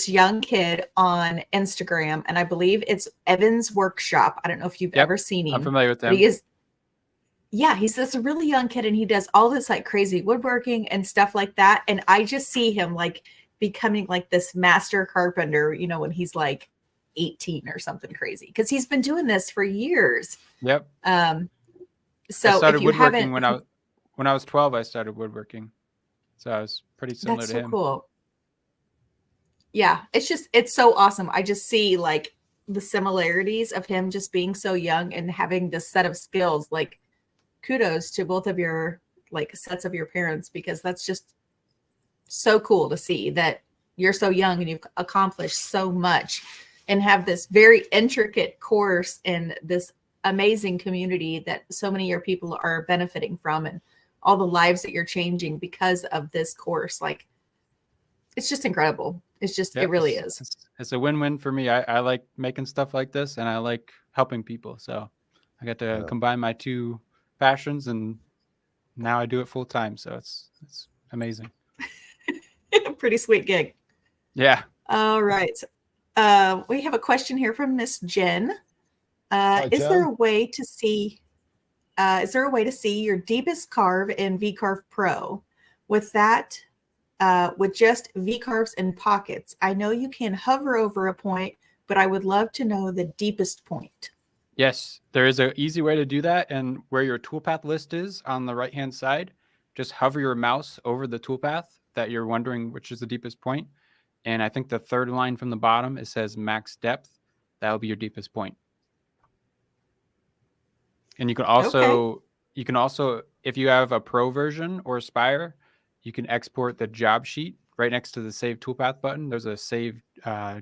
young kid on Instagram, and I believe it's Evan's Workshop. I don't know if you've ever seen him. I'm familiar with him. He's this really young kid, and he does all this like crazy woodworking and stuff like that. And I just see him like becoming like this master carpenter, when he's like 18 or something crazy, because he's been doing this for years. Yep. So I started if you woodworking haven't, when I was 12, I started woodworking. So I was pretty similar to him. That's so cool. Yeah, it's so awesome. I just see like the similarities of him just being so young and having this set of skills. Like, kudos to both of your like sets of your parents, because that's just so cool to see that you're so young and you've accomplished so much and have this very intricate course in this amazing community that so many of your people are benefiting from, and all the lives that you're changing because of this course. Like, it's just incredible. It's just, it really is. It's a win-win for me. I like making stuff like this, and I like helping people. So I got to combine my two passions and now I do it full time. So it's amazing. Pretty sweet gig. Yeah. All right. We have a question here from Miss Jen. Hi, Is there Jen. a way to see your deepest carve in VCarve Pro with that, with just V-carves and pockets? I know you can hover over a point, but I would love to know the deepest point. Yes, there is an easy way to do that. And where your toolpath list is on the right-hand side, just hover your mouse over the toolpath that you're wondering which is the deepest point. And I think the third line from the bottom, it says max depth. That will be your deepest point. And you can also, if you have a pro version or Aspire, you can export the job sheet right next to the save toolpath button. There's a save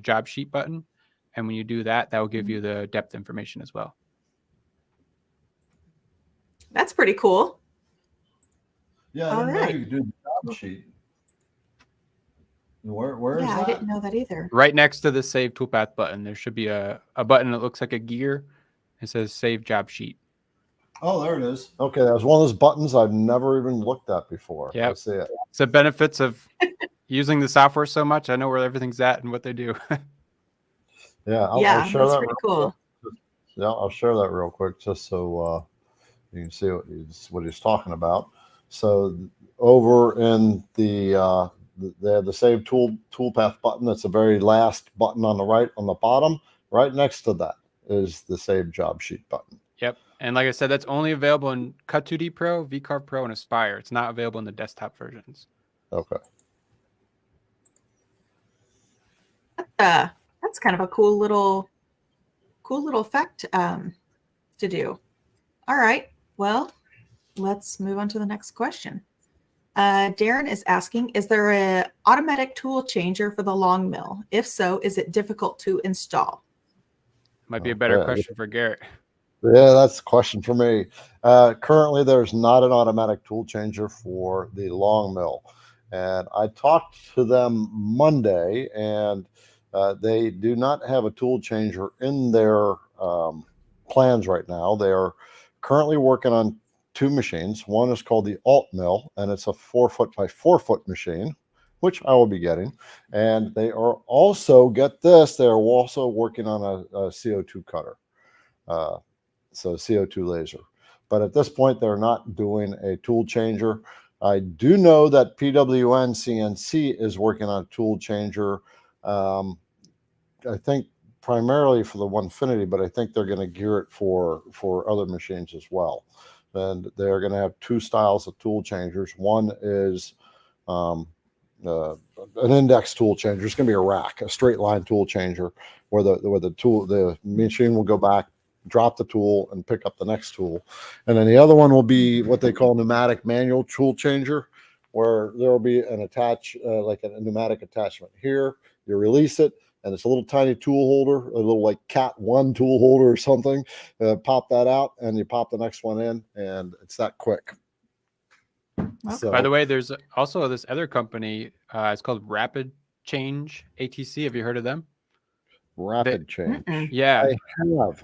job sheet button. And when you do that, that will give you the depth information as well. That's pretty cool. Yeah, I didn't know you could do the job sheet. Where is that? I didn't know that either. Right next to the save toolpath button, there should be a button that looks like a gear. It says save job sheet. Oh, there it is. Okay, that was one of those buttons I've never even looked at before. Yeah, I see it. It's the benefits of using the software so much. I know where everything's at and what they do. Yeah, I'll share that's that pretty real cool. quick. Yeah, I'll share that real quick just so you can see what he's talking about. So over in they have the save toolpath button. That's the very last button on the right on the bottom. Right next to that is the save job sheet button. Yep. And like I said, that's only available in Cut 2D Pro, VCarve Pro, and Aspire. It's not available in the desktop versions. Okay. That's kind of a cool little effect to do. All right. Well, let's move on to the next question. Darren is asking, is there an automatic tool changer for the long mill? If so, is it difficult to install? Might be a better question for Garrett. Yeah, that's a question for me. Currently, there's not an automatic tool changer for the long mill. And I talked to them Monday, and they do not have a tool changer in their plans right now. They are currently working on two machines. One is called the Alt Mill, and it's a 4 foot by 4 foot machine, which I will be getting. And they are also, get this, they are also working on a CO2 cutter. So CO2 laser. But at this point, they're not doing a tool changer. I do know that PWN CNC is working on a tool changer. I think primarily for the Onefinity, but I think they're going to gear it for other machines as well. And they're going to have two styles of tool changers. One is an index tool changer. It's going to be a rack, a straight line tool changer, where the machine will go back, drop the tool, and pick up the next tool. And then the other one will be what they call pneumatic manual tool changer, where there will be an like a pneumatic attachment here. You release it, and it's a little tiny tool holder, a little like Cat 1 tool holder or something. Pop that out, and you pop the next one in, and it's that quick. Okay. So, By the way, there's also this other company. It's called Rapid Change ATC. Have you heard of them? Rapid Change. Yeah,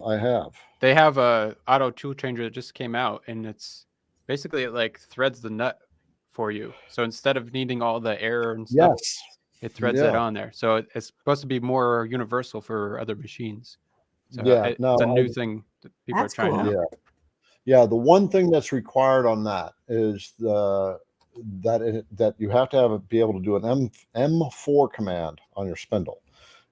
I have. They have a auto tool changer that just came out, and it's basically it like threads the nut for you. So instead of needing all the air and stuff, it threads it on there. So it's supposed to be more universal for other machines. So it's a new thing that people are trying out. Yeah. The one thing that's required on that is that you have to be able to do an M4 command on your spindle.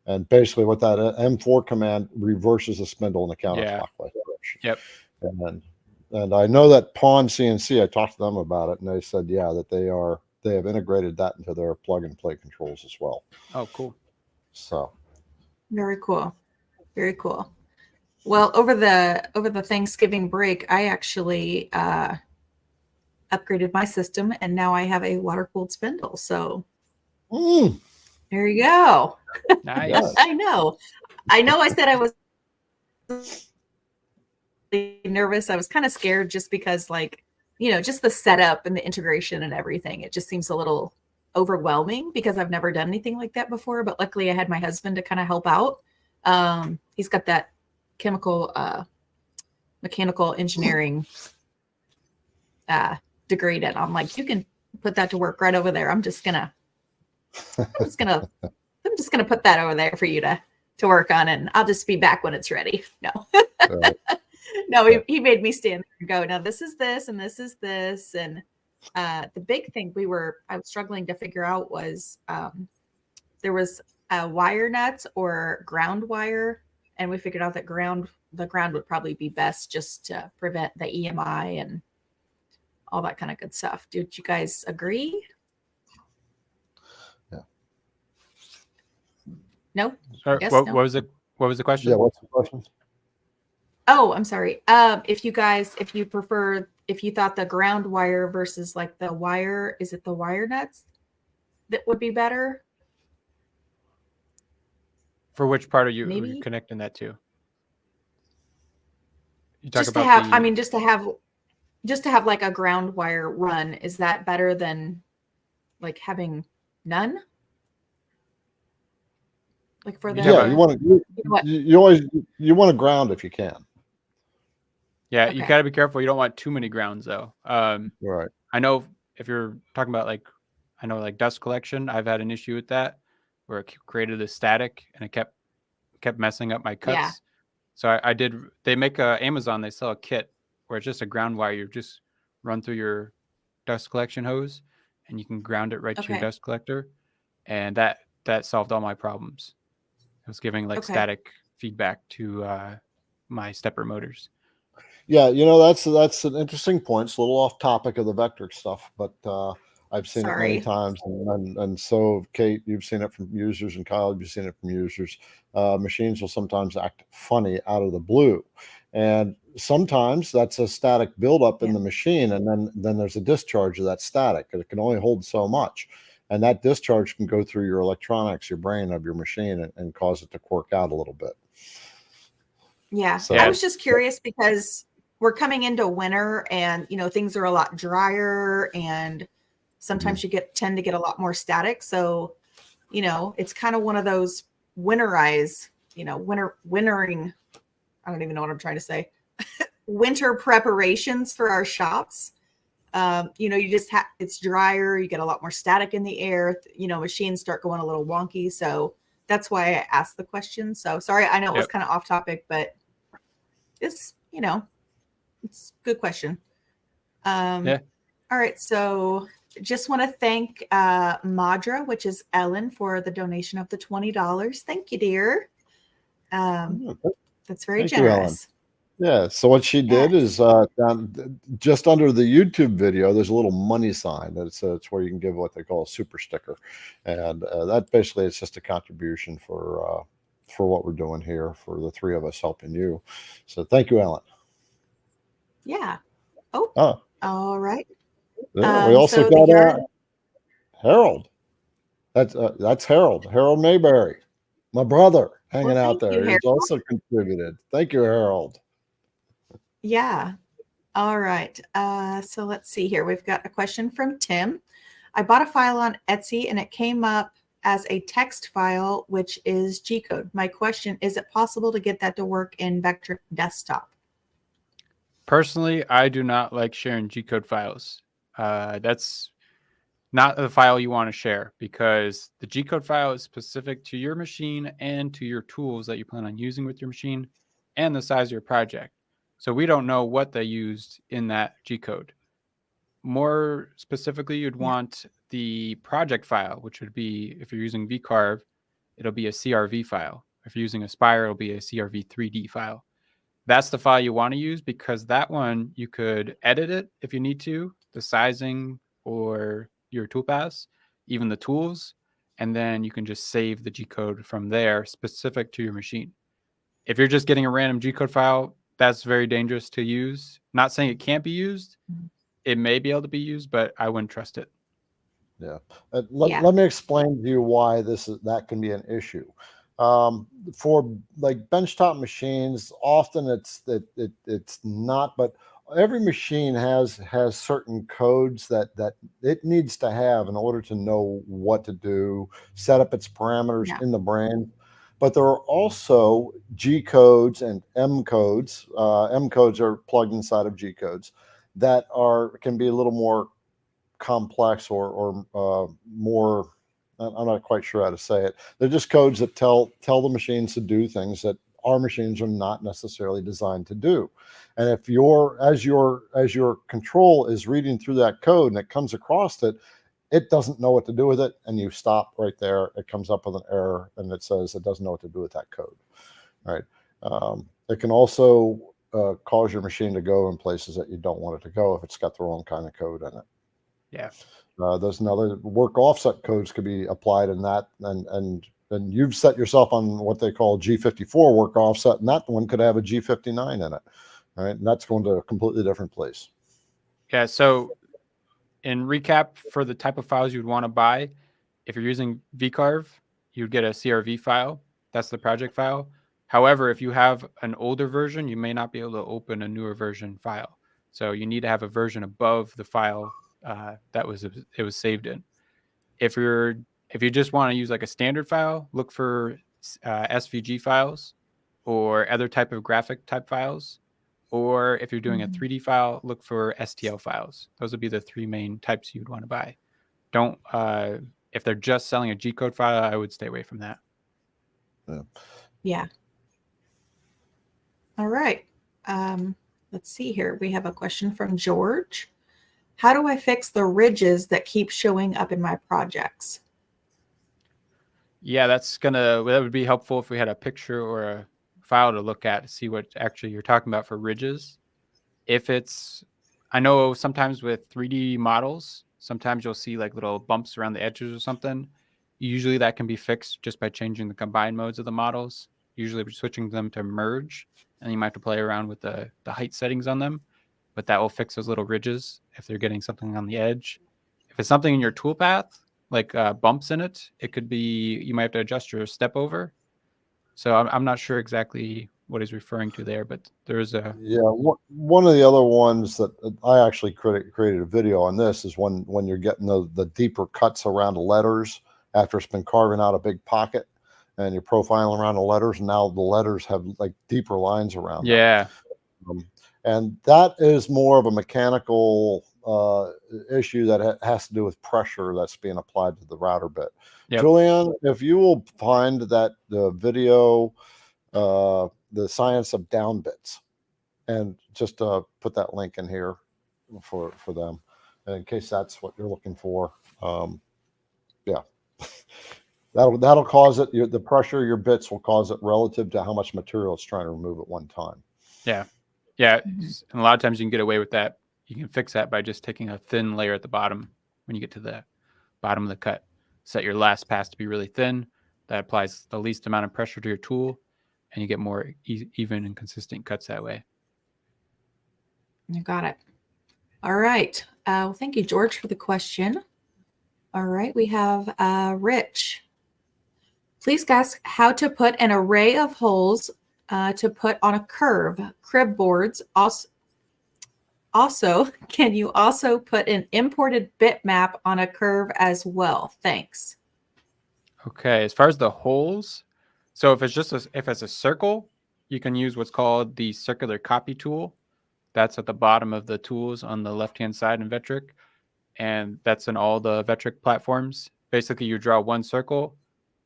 And basically what that M4 command reverses the spindle in the counterclockwise direction. Yep. And I know that Pawn CNC, I talked to them about it, and they said, that they have integrated that into their plug and play controls as well. Oh, cool. So very cool. Very cool. Well, over the Thanksgiving break, I actually upgraded my system, and now I have a water-cooled spindle. So there you go. Nice. I know. I said I was nervous. I was kind of scared just because, just the setup and the integration and everything. It just seems a little overwhelming because I've never done anything like that before. But luckily, I had my husband to kind of help out. He's got that mechanical engineering degrade it. I'm like, you can put that to work right over there. I'm just gonna put that over there for you to work on, and I'll just be back when it's ready. No. No, he made me stand there and go, now this is this and this is this. And the big thing I was struggling to figure out was there was a wire nuts or ground wire, and we figured out that the ground would probably be best just to prevent the EMI and all that kind of good stuff. Did you guys agree? Yeah. No? Sorry, Yes, what no? was it? What was the question? Yeah, what's the question? Oh, I'm sorry. If you thought the ground wire versus like the wire, is it the wire nuts that would be better? For which part are you Maybe? connecting that to? You talk Just to about have, the, I mean, just to have like a ground wire run, is that better than like having none? Like for the, Yeah, you want to ground if you can. yeah, Okay. you gotta be careful. You don't want too many grounds though. Right. I know if you're talking about like, I know like dust collection, I've had an issue with that where it created a static and it kept messing up my cuts. Yeah. So they make Amazon, they sell a kit where it's just a ground wire. You just run through your dust collection hose and you can ground it right to your Okay. dust collector. And that solved all my problems. It was giving like Okay. static feedback to my stepper motors. Yeah, that's an interesting point. It's a little off topic of the Vectric stuff, but I've seen it many times, and so Kate, you've seen it from users, and Kyle, you've seen it from users. Machines will sometimes act funny out of the blue, and sometimes that's a static buildup in the machine, and then there's a discharge of that static, and it can only hold so much, and that discharge can go through your electronics, your brain of your machine, and cause it to quirk out a little bit. Yeah. So, I was just curious because we're coming into winter and, things are a lot drier and sometimes you tend to get a lot more static. So, it's kind of one of those wintering, I don't even know what I'm trying to say, winter preparations for our shops. You just it's drier. You get a lot more static in the air, machines start going a little wonky. So that's why I asked the question. So sorry, I know it was kind of off topic, but it's, it's a good question. All right. So just want to thank Madra, which is Ellen, for the donation of the $20. Thank you, dear. That's very generous. Yeah. So what she did is down just under the YouTube video, there's a little money sign. It's where you can give what they call a super sticker, and that basically it's just a contribution for what we're doing here for the three of us helping you. So thank you, Ellen. Yeah. Oh. All right. Yeah, we also got Harold. That's Harold Mayberry, my brother, hanging out there. He's also contributed. Thank you, Harold. Yeah. All right. So let's see here. We've got a question from Tim. I bought a file on Etsy and it came up as a text file, which is G-code. My question, is it possible to get that to work in Vectric desktop? Personally, I do not like sharing G-code files. That's not the file you want to share because the G-code file is specific to your machine and to your tools that you plan on using with your machine and the size of your project. So we don't know what they used in that G-code. More specifically, you'd want the project file, which would be, if you're using VCarve, it'll be a CRV file. If you're using Aspire, it'll be a CRV 3D file. That's the file you want to use because that one, you could edit it if you need to, the sizing or your toolpaths, even the tools, and then you can just save the G-code from there specific to your machine. If you're just getting a random G-code file, that's very dangerous to use. Not saying it can't be used. It may be able to be used, but I wouldn't trust it. Yeah. Let me explain to you why that can be an issue. For like benchtop machines, often it's not, but every machine has certain codes that it needs to have in order to know what to do, set up its parameters in the brain. But there are also G codes and M codes. M codes are plugged inside of G codes that can be a little more complex or more. I'm not quite sure how to say it. They're just codes that tell the machines to do things that our machines are not necessarily designed to do. And if as your control is reading through that code and it comes across it, it doesn't know what to do with it, and you stop right there. It comes up with an error and it says it doesn't know what to do with that code. Right. It can also cause your machine to go in places that you don't want it to go if it's got the wrong kind of code in it. Yeah. There's another work offset codes could be applied in that, and you've set yourself on what they call G54 work offset, and that one could have a G59 in it. All right, and that's going to a completely different place. Yeah. So in recap, for the type of files you'd want to buy, if you're using vcarve, you'd get a CRV file. That's the project file. However, if you have an older version, you may not be able to open a newer version file. So you need to have a version above the file that it was saved in. If you just want to use like a standard file, look for SVG files or other type of graphic type files. Or if you're doing a 3D file, look for STL files. Those would be the three main types you'd want to buy. Don't if they're just selling a G-code file, I would stay away from that. Yeah. All right. Let's see here. We have a question from George. How do I fix the ridges that keep showing up in my projects? Yeah, that would be helpful if we had a picture or a file to look at to see what actually you're talking about for ridges. I know sometimes with 3D models, sometimes you'll see like little bumps around the edges or something. Usually that can be fixed just by changing the combine modes of the models. Usually we're switching them to merge, and you might have to play around with the height settings on them, but that will fix those little ridges if they're getting something on the edge. If it's something in your toolpath, like bumps in it, it could be, you might have to adjust your step over. So I'm not sure exactly what he's referring to there, but there's a... Yeah, one of the other ones that I actually created a video on this is when you're getting the deeper cuts around the letters after it's been carving out a big pocket, and you're profiling around the letters, and now the letters have like deeper lines around them. Yeah. And that is more of a mechanical issue that has to do with pressure that's being applied to the router bit. Yep. Julian, if you will find that the video, the science of down bits, and just put that link in here for them, in case that's what you're looking for. Yeah. That'll cause it. The pressure of your bits will cause it relative to how much material it's trying to remove at one time. Yeah. Yeah. And a lot of times you can get away with that. You can fix that by just taking a thin layer at the bottom when you get to the bottom of the cut. Set your last pass to be really thin. That applies the least amount of pressure to your tool, and you get more even and consistent cuts that way. You got it. All right. Well, thank you, George, for the question. All right. We have Rich. Please ask how to put an array of holes to put on a curve. Crib boards. Also, can you also put an imported bitmap on a curve as well? Thanks. Okay. As far as the holes, so if it's a circle, you can use what's called the circular copy tool. That's at the bottom of the tools on the left-hand side in Vectric. And that's in all the Vectric platforms. Basically, you draw one circle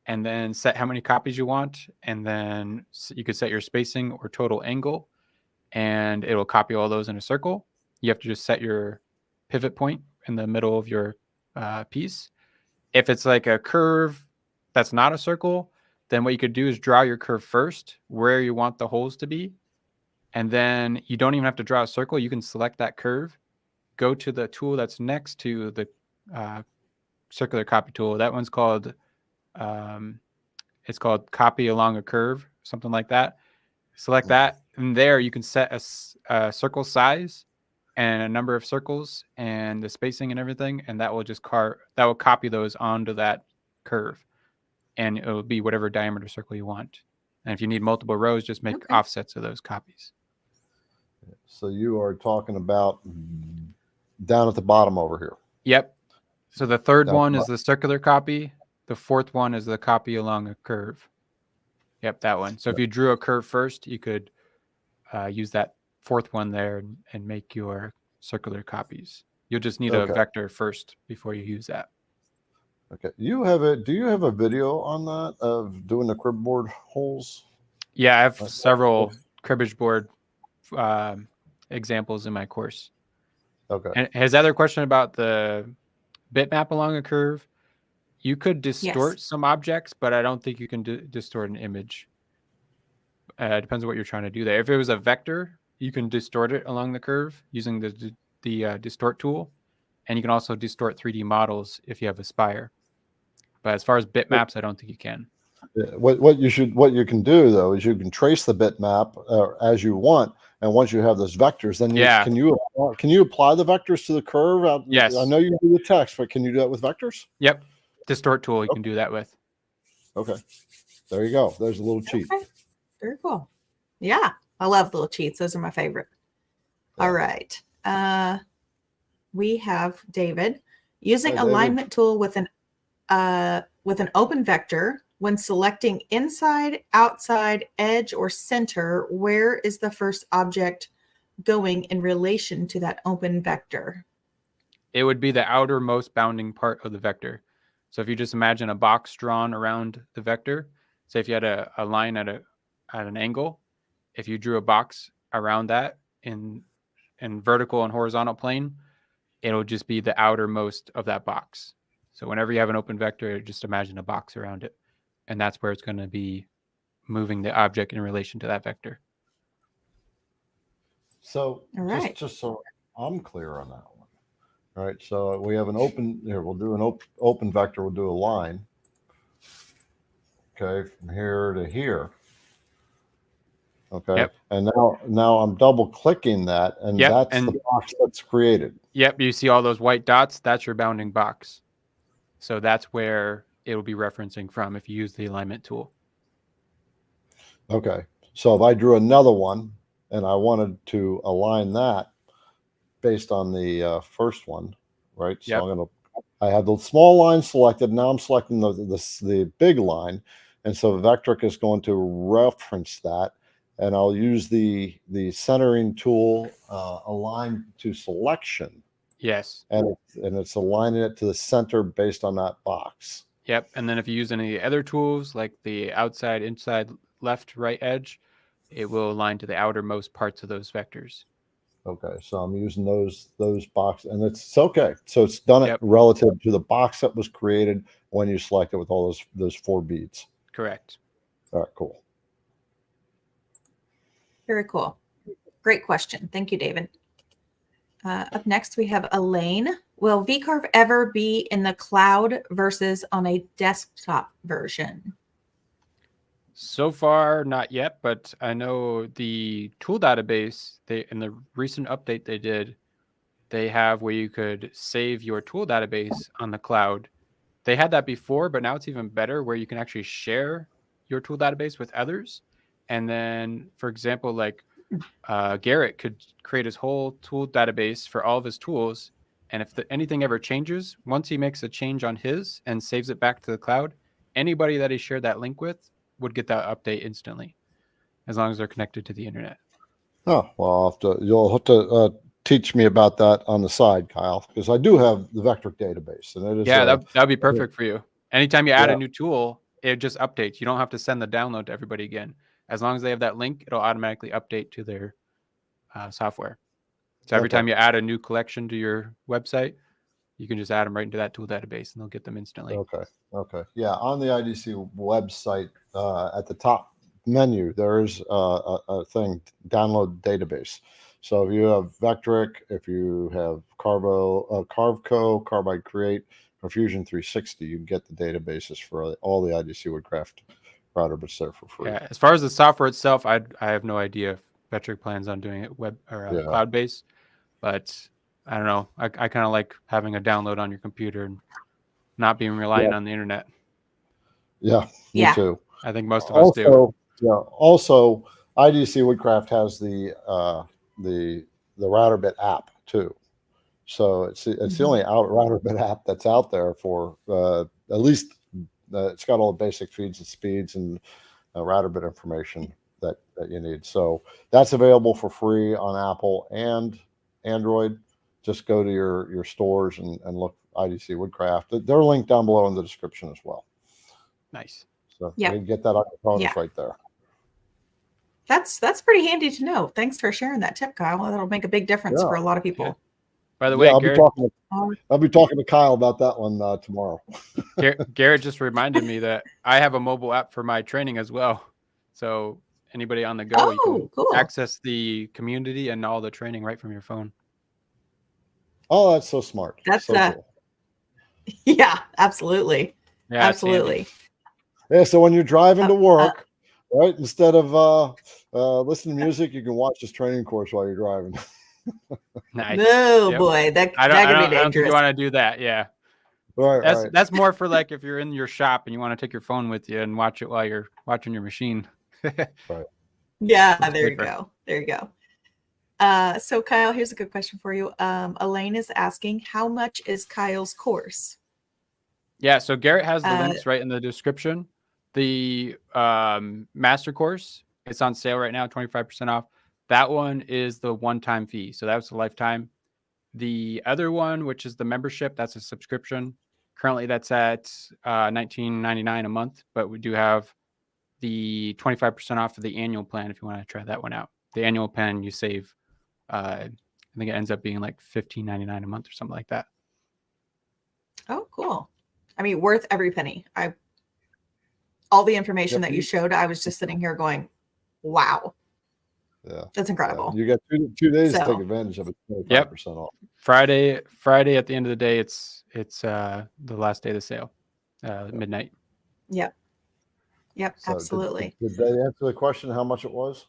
and then set how many copies you want. And then you could set your spacing or total angle, and it'll copy all those in a circle. You have to just set your pivot point in the middle of your piece. If it's like a curve that's not a circle, then what you could do is draw your curve first where you want the holes to be. And then you don't even have to draw a circle. You can select that curve, go to the tool that's next to the circular copy tool. That one's called, it's called copy along a curve, something like that. Select that, and there you can set a circle size and a number of circles and the spacing and everything, and that will just copy those onto that curve, and it will be whatever diameter circle you want. And if you need multiple rows, just make offsets of those copies. So you are talking about down at the bottom over here. Yep. So the third one is the circular copy. The fourth one is the copy along a curve. Yep, that one. So if you drew a curve first, you could use that fourth one there and make your circular copies. You'll just need a Okay. vector first before you use that. Okay. Do you have a video on that of doing the crib board holes? Yeah, I have Like, several cribbage board examples in my course. okay. And his other question about the bitmap along a curve, you could distort some objects, but I don't think you can distort an image. It depends on what you're trying to do there. If it was a vector, you can distort it along the curve using the distort tool, and you can also distort 3D models if you have a spire. But as far as bitmaps, I don't think you can. What you can do though is you can trace the bitmap as you want, and once you have those vectors, then can you apply the vectors to the curve? Yes. I know you do the text, but can you do that with vectors? Yep, distort tool you can do that with. Okay, there you go. There's a little cheat. Okay. Very cool. Yeah, I love little cheats. Those are my favorite. Yeah. All right. We have David using Hi, David. alignment tool with an open vector. When selecting inside, outside, edge, or center, where is the first object going in relation to that open vector? It would be the outermost bounding part of the vector. So if you just imagine a box drawn around the vector, say if you had a line at an angle, if you drew a box around that in vertical and horizontal plane, it'll just be the outermost of that box. So whenever you have an open vector, just imagine a box around it. And that's where it's going to be moving the object in relation to that vector. So All right. just so I'm clear on that one. All right. So we have an open here. We'll do an open vector. We'll do a line. Okay, from here to here. Okay. Yep. And now I'm double clicking that, and that's the box that's created. Yep. You see all those white dots? That's your bounding box. So that's where it will be referencing from if you use the alignment tool. Okay. So if I drew another one and I wanted to align that based on the first one, right? So Yep. I have the small line selected. Now I'm selecting the big line. And so Vectric is going to reference that. And I'll use the centering tool, align to selection. Yes. And it's aligning it to the center based on that box. Yep. And then if you use any other tools like the outside, inside, left, right edge, it will align to the outermost parts of those vectors. Okay. So I'm using those boxes, and it's okay. So it's done it relative to the box that was created when you select it with all those 4 beads. Correct. All right, cool. Very cool. Great question. Thank you, David. Up next, we have Elaine. Will VCarve ever be in the cloud versus on a desktop version? So far, not yet, but I know the tool database, in the recent update they did, they have where you could save your tool database on the cloud. They had that before, but now it's even better where you can actually share your tool database with others. And then, for example, like Garrett could create his whole tool database for all of his tools. And if anything ever changes, once he makes a change on his and saves it back to the cloud, anybody that he shared that link with would get that update instantly, as long as they're connected to the internet. Oh, well, you'll have to teach me about that on the side, Kyle, because I do have the Vectric database, and it is that'd be perfect for you. Anytime you add a new tool, it just updates. You don't have to send the download to everybody again. As long as they have that link, it'll automatically update to their software. So every time you add a new collection to your website, you can just add them right into that tool database, and they'll get them instantly. Okay. Yeah, on the IDC website, at the top menu, there is a thing, download database. So if you have Vectric, if you have Carveco, Carbide Create, or Fusion 360, you can get the databases for all the IDC Woodcraft router bits there for free. Yeah, as far as the software itself, I have no idea if Vectric plans on doing it web or cloud based, but I don't know. I kind of like having a download on your computer and not being reliant on the internet. Yeah, me too. I think most of us do. Yeah. Also, IDC Woodcraft has the router bit app too. So it's the only router bit app that's out there for at least it's got all the basic feeds and speeds and router bit information that you need. So that's available for free on Apple and Android. just go to your stores and look IDC Woodcraft. They're linked down below in the description as well. Nice. So Yep. you can get that on your phone. It's right there. That's pretty handy to know. Thanks for sharing that tip, Kyle. That'll make a big difference for a lot of people. Yeah. By the way, I'll Garrett, be talking to Kyle about that one tomorrow. Garrett just reminded me that I have a mobile app for my training as well. So anybody on the go, you can cool. access the community and all the training right from your phone. Oh, that's so smart. That's so cool. Yeah, absolutely. Yeah, absolutely. Yeah, so when you're driving to work, right, instead of listening to music, you can watch this training course while you're driving. Nice. No, boy, that could be dangerous. I don't think you want to do that. Yeah. Right. That's more for like if you're in your shop and you want to take your phone with you and watch it while you're watching your machine. Right. Yeah, there you go. There you go. So Kyle, here's a good question for you. Elaine is asking, how much is Kyle's course? Yeah, so Garrett has the links right in the description. The master course, it's on sale right now, 25% off. That one is the one-time fee. So that's a lifetime. The other one, which is the membership, that's a subscription. Currently, that's at $19.99 a month, but we do have the 25% off of the annual plan if you want to try that one out. The annual plan, you save, I think it ends up being like $15.99 a month or something like that. Oh, cool. I mean, worth every penny. All the information that you showed, I was just sitting here going, wow. Yeah. That's incredible. You got 2 days to take advantage of it. 25% off. Friday at the end of the day, it's the last day of the sale, midnight. Yep. So absolutely. Did they answer the question how much it was?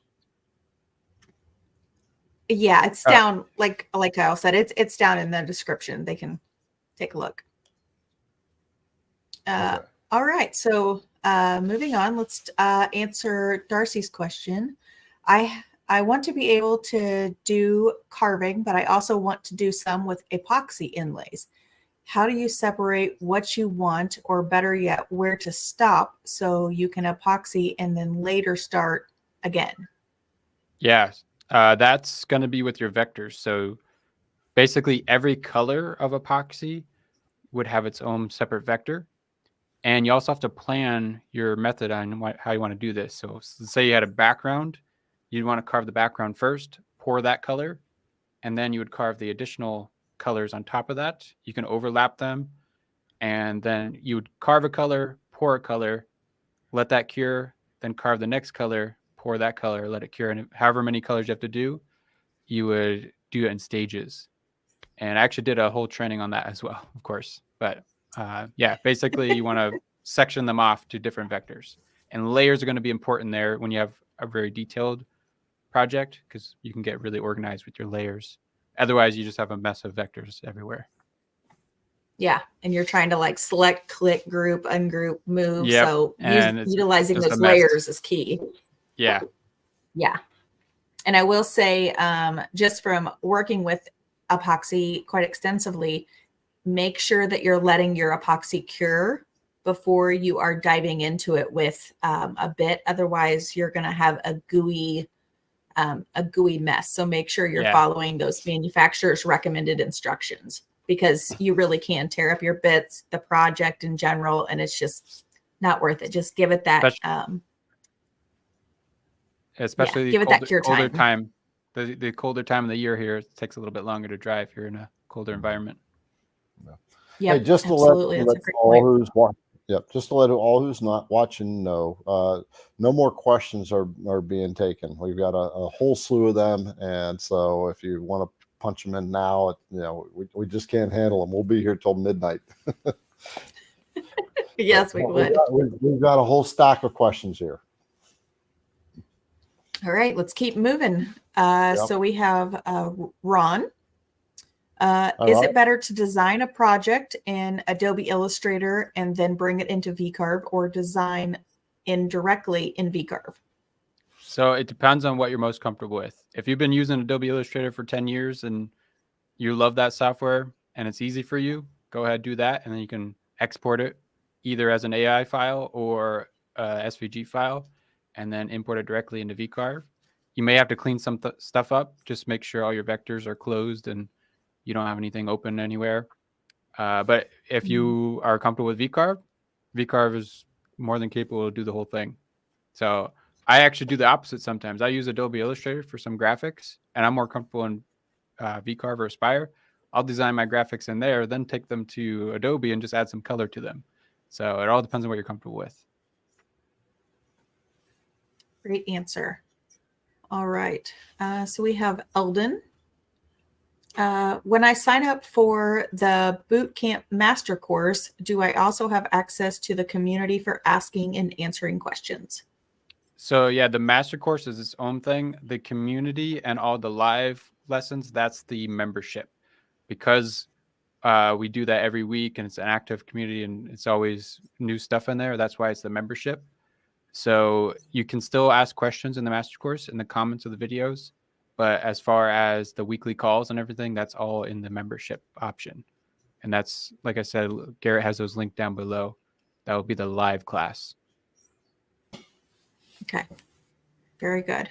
Yeah, it's down like Kyle said, it's down in the description. They can take a look. Okay. All right. So moving on, let's answer Darcy's question. I want to be able to do carving, but I also want to do some with epoxy inlays. How do you separate what you want, or better yet, where to stop so you can epoxy and then later start again? Yeah, that's going to be with your vectors. So basically every color of epoxy would have its own separate vector. And you also have to plan your method on how you want to do this. So let's say you had a background. You'd want to carve the background first, pour that color, and then you would carve the additional colors on top of that. You can overlap them, and then you would carve a color, pour a color, let that cure, then carve the next color, pour that color, let it cure. And however many colors you have to do, you would do it in stages. And I actually did a whole training on that as well, of course. But yeah, basically you want to section them off to different vectors. And layers are going to be important there when you have a very detailed project, because you can get really organized with your layers. Otherwise, you just have a mess of vectors everywhere. Yeah, and you're trying to like select, click, group, ungroup, move. Yep. So utilizing those layers is key. Yeah. Yeah. And I will say, just from working with epoxy quite extensively, make sure that you're letting your epoxy cure before you are diving into it with a bit. Otherwise, you're going to have a gooey mess. So make sure you're following those manufacturer's recommended instructions, because you really can tear up your bits, the project in general, and it's just not worth it. Just give it that especially give it that cure colder time. The colder time of the year here, it takes a little bit longer to dry if you're in a colder environment. Yeah, hey, just to let all who's not watching know, no more questions are being taken. We've got a whole slew of them, and so if you want to punch them in now, we just can't handle them. We'll be here till midnight. Yes, we would. We've got a whole stack of questions here. All right, let's keep moving. So we have Ron. Is it better to design a project in Adobe Illustrator and then bring it into VCarve, or design directly in VCarve? So it depends on what you're most comfortable with. If you've been using Adobe Illustrator for 10 years and you love that software and it's easy for you, go ahead, do that. And then you can export it either as an AI file or a SVG file, and then import it directly into VCarve. You may have to clean some stuff up. Just make sure all your vectors are closed and you don't have anything open anywhere. But if you are comfortable with VCarve, VCarve is more than capable to do the whole thing. So I actually do the opposite sometimes. I use Adobe Illustrator for some graphics, and I'm more comfortable in VCarve or Aspire. I'll design my graphics in there, then take them to Adobe and just add some color to them. So it all depends on what you're comfortable with. Great answer. All right. So we have Eldon. When I sign up for the Bootcamp Master Course, do I also have access to the community for asking and answering questions? So yeah, the master course is its own thing. The community and all the live lessons, that's the membership. Because we do that every week and it's an active community and it's always new stuff in there. That's why it's the membership. So you can still ask questions in the master course in the comments of the videos. But as far as the weekly calls and everything, that's all in the membership option. And that's, like I said, Garrett has those linked down below. That will be the live class. Okay. Very good.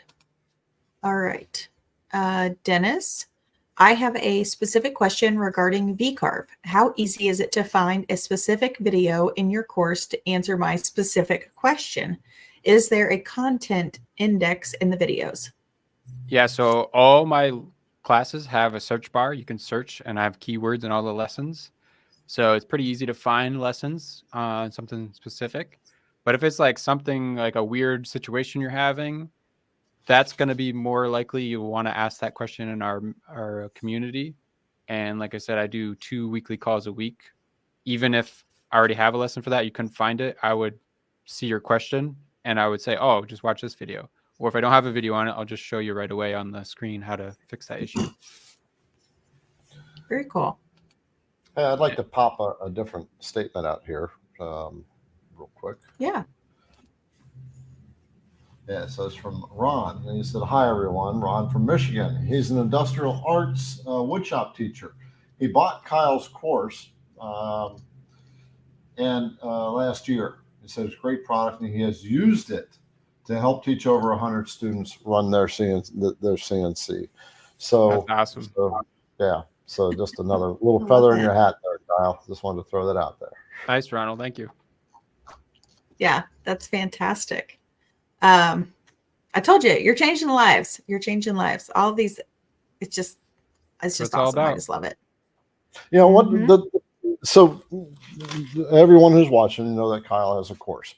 All right. Dennis, I have a specific question regarding VCarve. How easy is it to find a specific video in your course to answer my specific question? Is there a content index in the videos? Yeah, so all my classes have a search bar. You can search, and I have keywords in all the lessons. So it's pretty easy to find lessons on something specific. But if it's like something like a weird situation you're having, that's going to be more likely you want to ask that question in our community. And like I said, I do 2 weekly calls a week. Even if I already have a lesson for that, you couldn't find it, I would see your question and I would say, oh, just watch this video. Or if I don't have a video on it, I'll just show you right away on the screen how to fix that issue. Very cool. Hey, I'd like to pop a different statement out here real quick. Yeah. Yeah, so it's from Ron. And he said, hi, everyone. Ron from Michigan. He's an industrial arts woodshop teacher. He bought Kyle's course last year. He said it's a great product, and he has used it to help teach over 100 students run their CNC. So that's awesome. Yeah. So just another little feather in your hat there, Kyle. Just wanted to throw that out there. Nice, Ronald. Thank you. Yeah, that's fantastic. I told you, you're changing lives. You're changing lives. All of these, it's just awesome. I just love it. You know so everyone who's watching, you know that Kyle has a course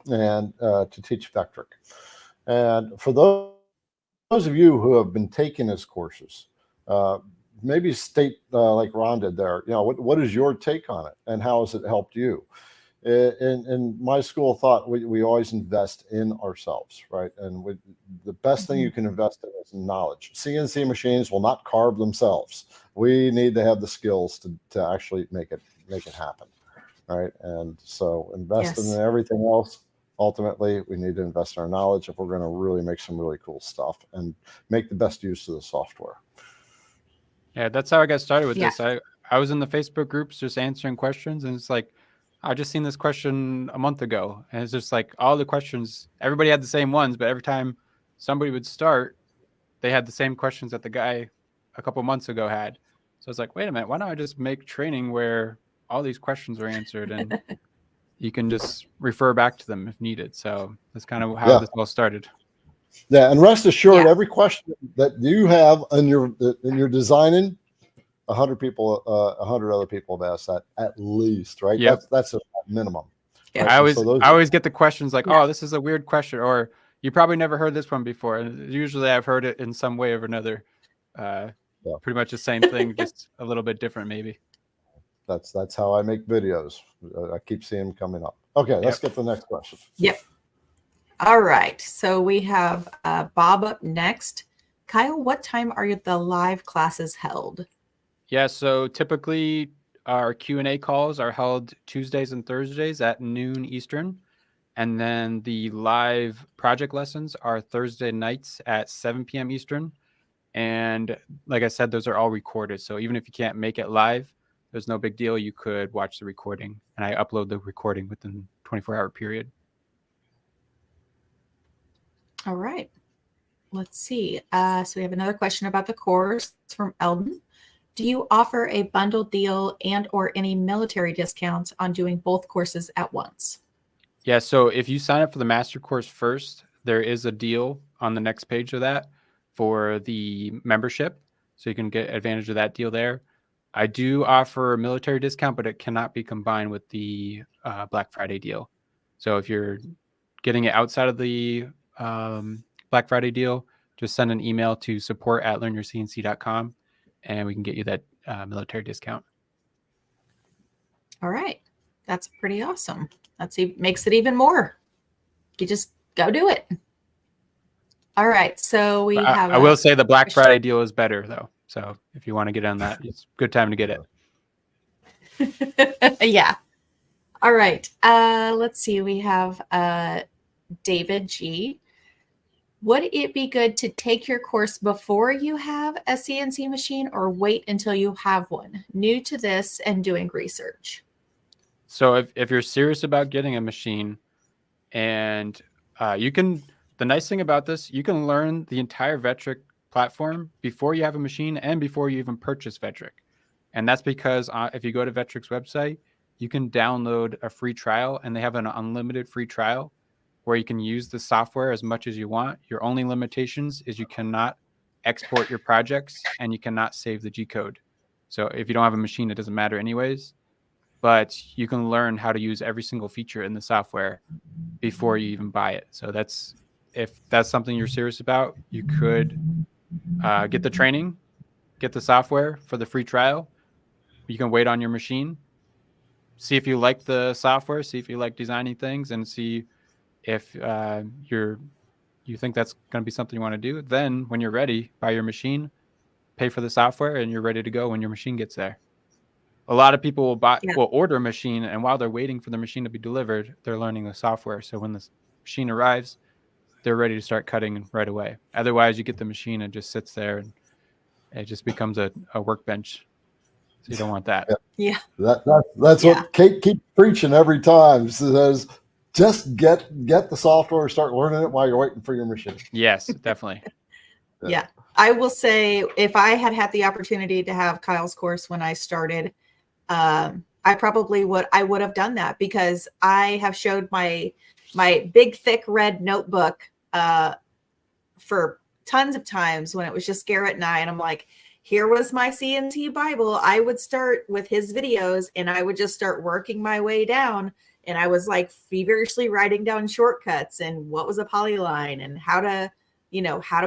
and to teach Vectric. And for those of you who have been taking his courses, maybe state like Ron did there, you know, what is your take on it and how has it helped you? In my school of thought, we always invest in ourselves, right? And the best thing you can invest in is knowledge. CNC machines will not carve themselves. We need to have the skills to actually make it happen, right? And so investing in everything else, ultimately, we need to invest in our knowledge if we're going to really make some really cool stuff and make the best use of the software. Yeah, that's how I got started with this. I was in the Facebook groups just answering questions, and it's like, I just seen this question a month ago, and it's just like all the questions, everybody had the same ones, but every time somebody would start, they had the same questions that the guy a couple months ago had. So I was like, wait a minute, why don't I just make training where all these questions are answered and you can just refer back to them if needed. So that's kind of how this all started. Yeah, and rest assured, every question that you have in your designing, 100 people, 100 other people have asked that at least, right? Yep. That's a minimum. Yeah. Right? I always get the questions like, oh, this is a weird question, or you probably never heard this one before. And usually I've heard it in some way or another. Pretty much the same thing, just a little bit different, maybe. That's how I make videos. I keep seeing them coming up. Okay, let's get to the next question. Yep. All right. So we have Bob up next. Kyle, what time are the live classes held? Yeah, so typically our Q&A calls are held Tuesdays and Thursdays at noon Eastern. And then the live project lessons are Thursday nights at 7 p.m. Eastern. And like I said, those are all recorded. So even if you can't make it live, there's no big deal. You could watch the recording. And I upload the recording within 24-hour period. All right. Let's see. So we have another question about the course. It's from Eldon. Do you offer a bundle deal and or any military discounts on doing both courses at once? Yeah, so if you sign up for the master course first, there is a deal on the next page of that for the membership. So you can get advantage of that deal there. I do offer a military discount, but it cannot be combined with the Black Friday deal. So if you're getting it outside of the Black Friday deal, just send an email to support@learnyourcnc.com and we can get you that military discount. All right. That's pretty awesome. Makes it even more. You just go do it. All right. So we have. I will say the Black Friday deal is better though. So if you want to get on that, it's a good time to get it. Yeah. All right. Let's see. We have David G. Would it be good to take your course before you have a CNC machine or wait until you have one? New to this and doing research. So if you're serious about getting a machine, and the nice thing about this, you can learn the entire Vectric platform before you have a machine and before you even purchase Vectric. And that's because if you go to Vectric's website, you can download a free trial, and they have an unlimited free trial where you can use the software as much as you want. Your only limitations is you cannot export your projects and you cannot save the G code. So if you don't have a machine, it doesn't matter anyways, but you can learn how to use every single feature in the software before you even buy it. So if that's something you're serious about, you could get the training, get the software for the free trial. You can wait on your machine, see if you like the software, see if you like designing things, and see if you think that's going to be something you want to do. Then when you're ready, buy your machine, pay for the software, and you're ready to go when your machine gets there. A lot of people will order a machine, and while they're waiting for the machine to be delivered, they're learning the software. So when the machine arrives, they're ready to start cutting right away. Otherwise, you get the machine and it just sits there and it just becomes a workbench. So you don't want that. Yeah. That's what Kate keeps preaching every time. She says, just get the software, start learning it while you're waiting for your machine. Yes, definitely. Yeah. I will say, if I had the opportunity to have Kyle's course when I started, I would have done that, because I have showed my big, thick red notebook for tons of times when it was just Garrett and I, and I'm like, here was my CNC Bible. I would start with his videos and I would just start working my way down. And I was like feverishly writing down shortcuts and what was a polyline and how to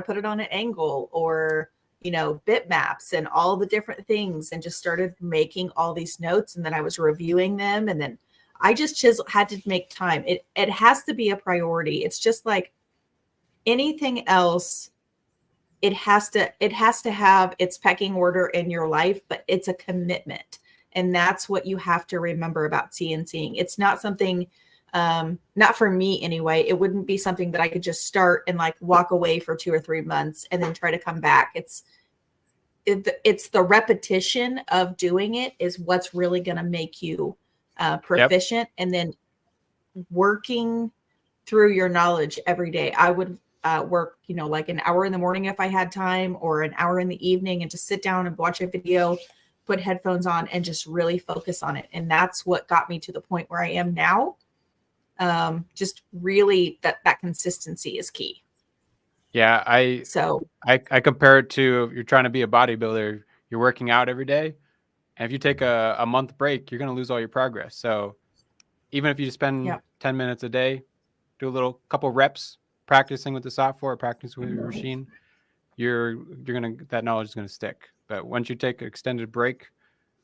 put it on an angle, or, bitmaps and all the different things, and just started making all these notes. And then I was reviewing them. And then I just had to make time. It has to be a priority. It's just like anything else. It has to have its pecking order in your life, but it's a commitment. And that's what you have to remember about CNCing. It's not something, not for me anyway. It wouldn't be something that I could just start and like walk away for 2 or 3 months and then try to come back. It's the repetition of doing it is what's really going to make you proficient. Yep. And then working through your knowledge every day. I would work, like an hour in the morning if I had time, or an hour in the evening, and just sit down and watch a video, put headphones on, and just really focus on it. And that's what got me to the point where I am now. Just really that consistency is key. Yeah. I compare it to, you're trying to be a bodybuilder, you're working out every day. And if you take a month break, you're going to lose all your progress. So even if you spend 10 minutes a day, do a couple reps, practicing with the software, practicing with your machine, that knowledge is going to stick. But once you take an extended break,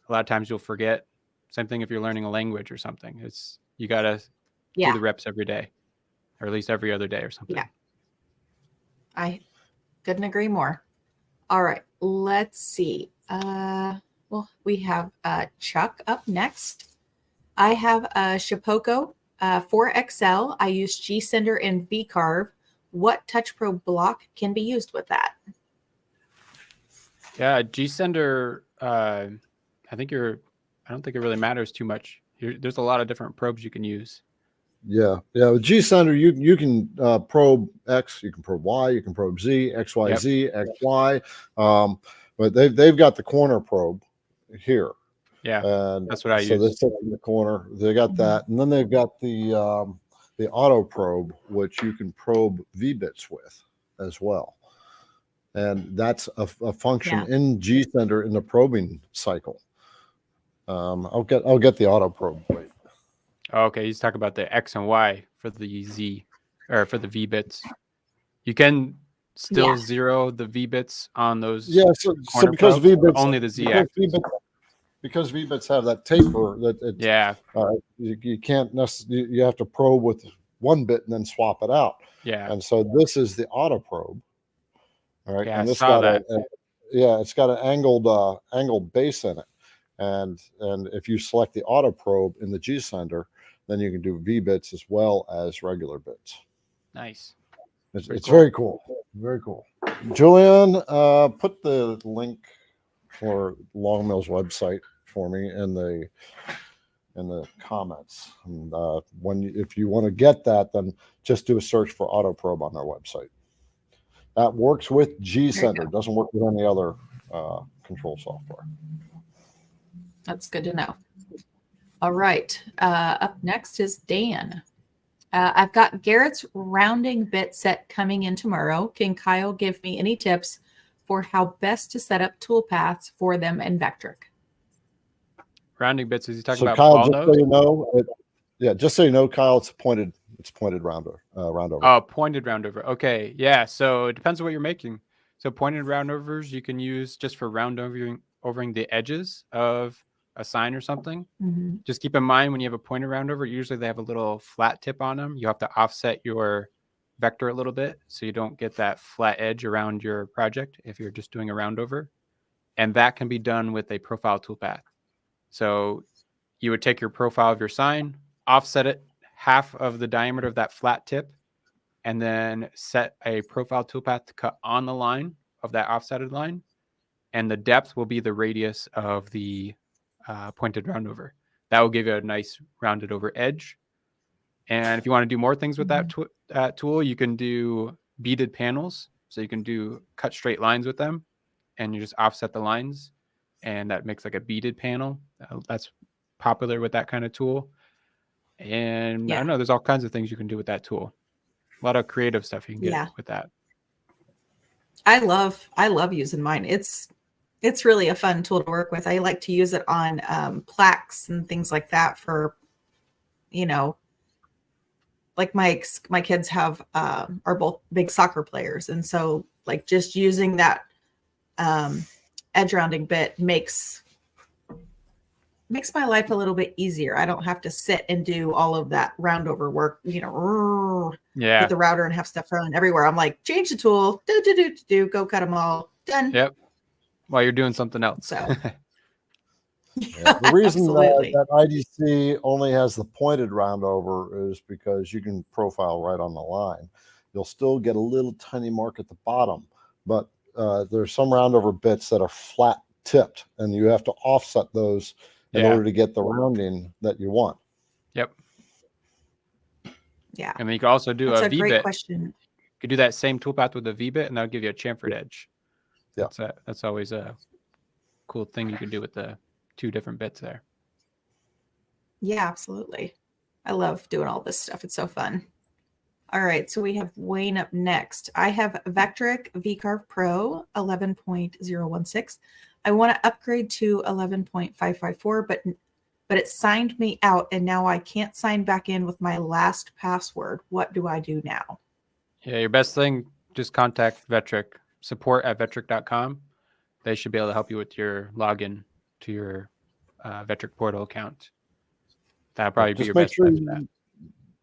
a lot of times you'll forget. Same thing if you're learning a language or something. You got to do the reps every day, or at least every other day or something. Yeah. I couldn't agree more. All right, let's see. Well, we have Chuck up next. I have a Shapeoko 4XL. I use G-Sender and V-Carve. What TouchPro block can be used with that? Yeah, G-Sender, I don't think it really matters too much. There's a lot of different probes you can use. Yeah. With G-Sender, you can probe X, you can probe Y, you can probe Z, X, Y, Z, X, Y. but they've got the corner probe here. Yeah, And that's what I so use. they sit in the corner. They got that, and then they've got the auto probe, which you can probe V-bits with as well. And that's a function in G-Center in the probing cycle. I'll get the auto probe. Wait. Okay, he's talking about the X and Y for the Z or for the V bits. You can still zero the V bits on those. Yeah, so because probes, V-bits only the Z axis. Because V-bits have that taper that you can't necessarily, you have to probe with one bit and then swap it out. Yeah. And so this is the auto probe. All right. Yeah, And I this saw got that. it's got an angled base in it. And if you select the auto probe in the G Center, then you can do V bits as well as regular bits. Nice. It's very cool. Very cool. Julian, put the link for Longmill's website for me in the comments. And if you want to get that, then just do a search for auto probe on their website. That works with G Center. It doesn't work with any other control software. That's good to know. All right. Up next is Dan. I've got Garrett's rounding bit set coming in tomorrow. Can Kyle give me any tips for how best to set up tool paths for them in Vectric? Rounding bits, is he talking So about Kyle, ball just nose? so you know, just so you know, Kyle, it's pointed roundover. Oh, pointed roundover. Okay, yeah. So it depends on what you're making. So pointed roundovers you can use just for overing the edges of a sign or something. Just keep in mind when you have a pointed roundover, usually they have a little flat tip on them. You have to offset your vector a little bit so you don't get that flat edge around your project if you're just doing a roundover. And that can be done with a profile toolpath. So you would take your profile of your sign, offset it half of the diameter of that flat tip, and then set a profile toolpath to cut on the line of that offsetted line. And the depth will be the radius of the pointed roundover. That will give you a nice rounded over edge. And if you want to do more things with that tool, you can do beaded panels. So you can cut straight lines with them, and you just offset the lines, and that makes like a beaded panel. That's popular with that kind of tool. And I don't know, there's all kinds of things you can do with that tool. A lot of creative stuff you can get with that. I love using mine. It's really a fun tool to work with. I like to use it on plaques and things like that for, like my kids are both big soccer players. And so like just using that edge rounding bit makes my life a little bit easier. I don't have to sit and do all of that roundover work, with the router and have stuff running everywhere. I'm like, change the tool, go cut them all, done. Yep. While you're doing something else. So the reason that IDC only has the pointed roundover is because you can profile right on the line. You'll still get a little tiny mark at the bottom, but there's some roundover bits that are flat tipped, and you have to offset those in order to get the rounding that you want. Yep. Yeah. And then you can also do That's a V-bit. great Question. You could do that same toolpath with a V-bit, and that'll give you a chamfered edge. Yeah. That's always a cool thing you can do with the two different bits there. Yeah, absolutely. I love doing all this stuff. It's so fun. All right, so we have Wayne up next. I have Vectric VCarve Pro 11.016. I want to upgrade to 11.554, but it signed me out, and now I can't sign back in with my last password. What do I do now? Yeah, your best thing, just contact Vectric, support@vectric.com. They should be able to help you with your login to your Vectric portal account. That'll probably be your best bet.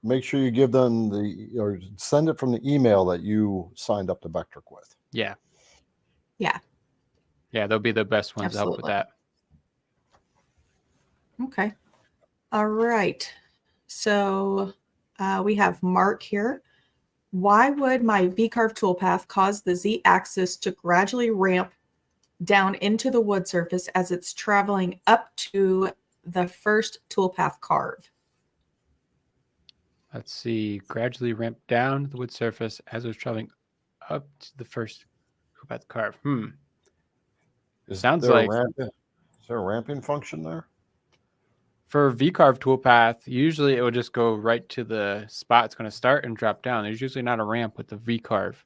Make sure you give them or send it from the email that you signed up to Vectric with. Yeah. Yeah. Yeah, they'll be the best ones to help with that. Okay. All right. So we have Mark here. Why would my VCarve toolpath cause the Z-axis to gradually ramp down into the wood surface as it's traveling up to the first toolpath carve? Let's see. Gradually ramp down the wood surface as it's traveling up to the first toolpath carve. Sounds there like is there a ramping function there? for V-carve toolpath, usually it will just go right to the spot it's going to start and drop down. There's usually not a ramp with the V-carve.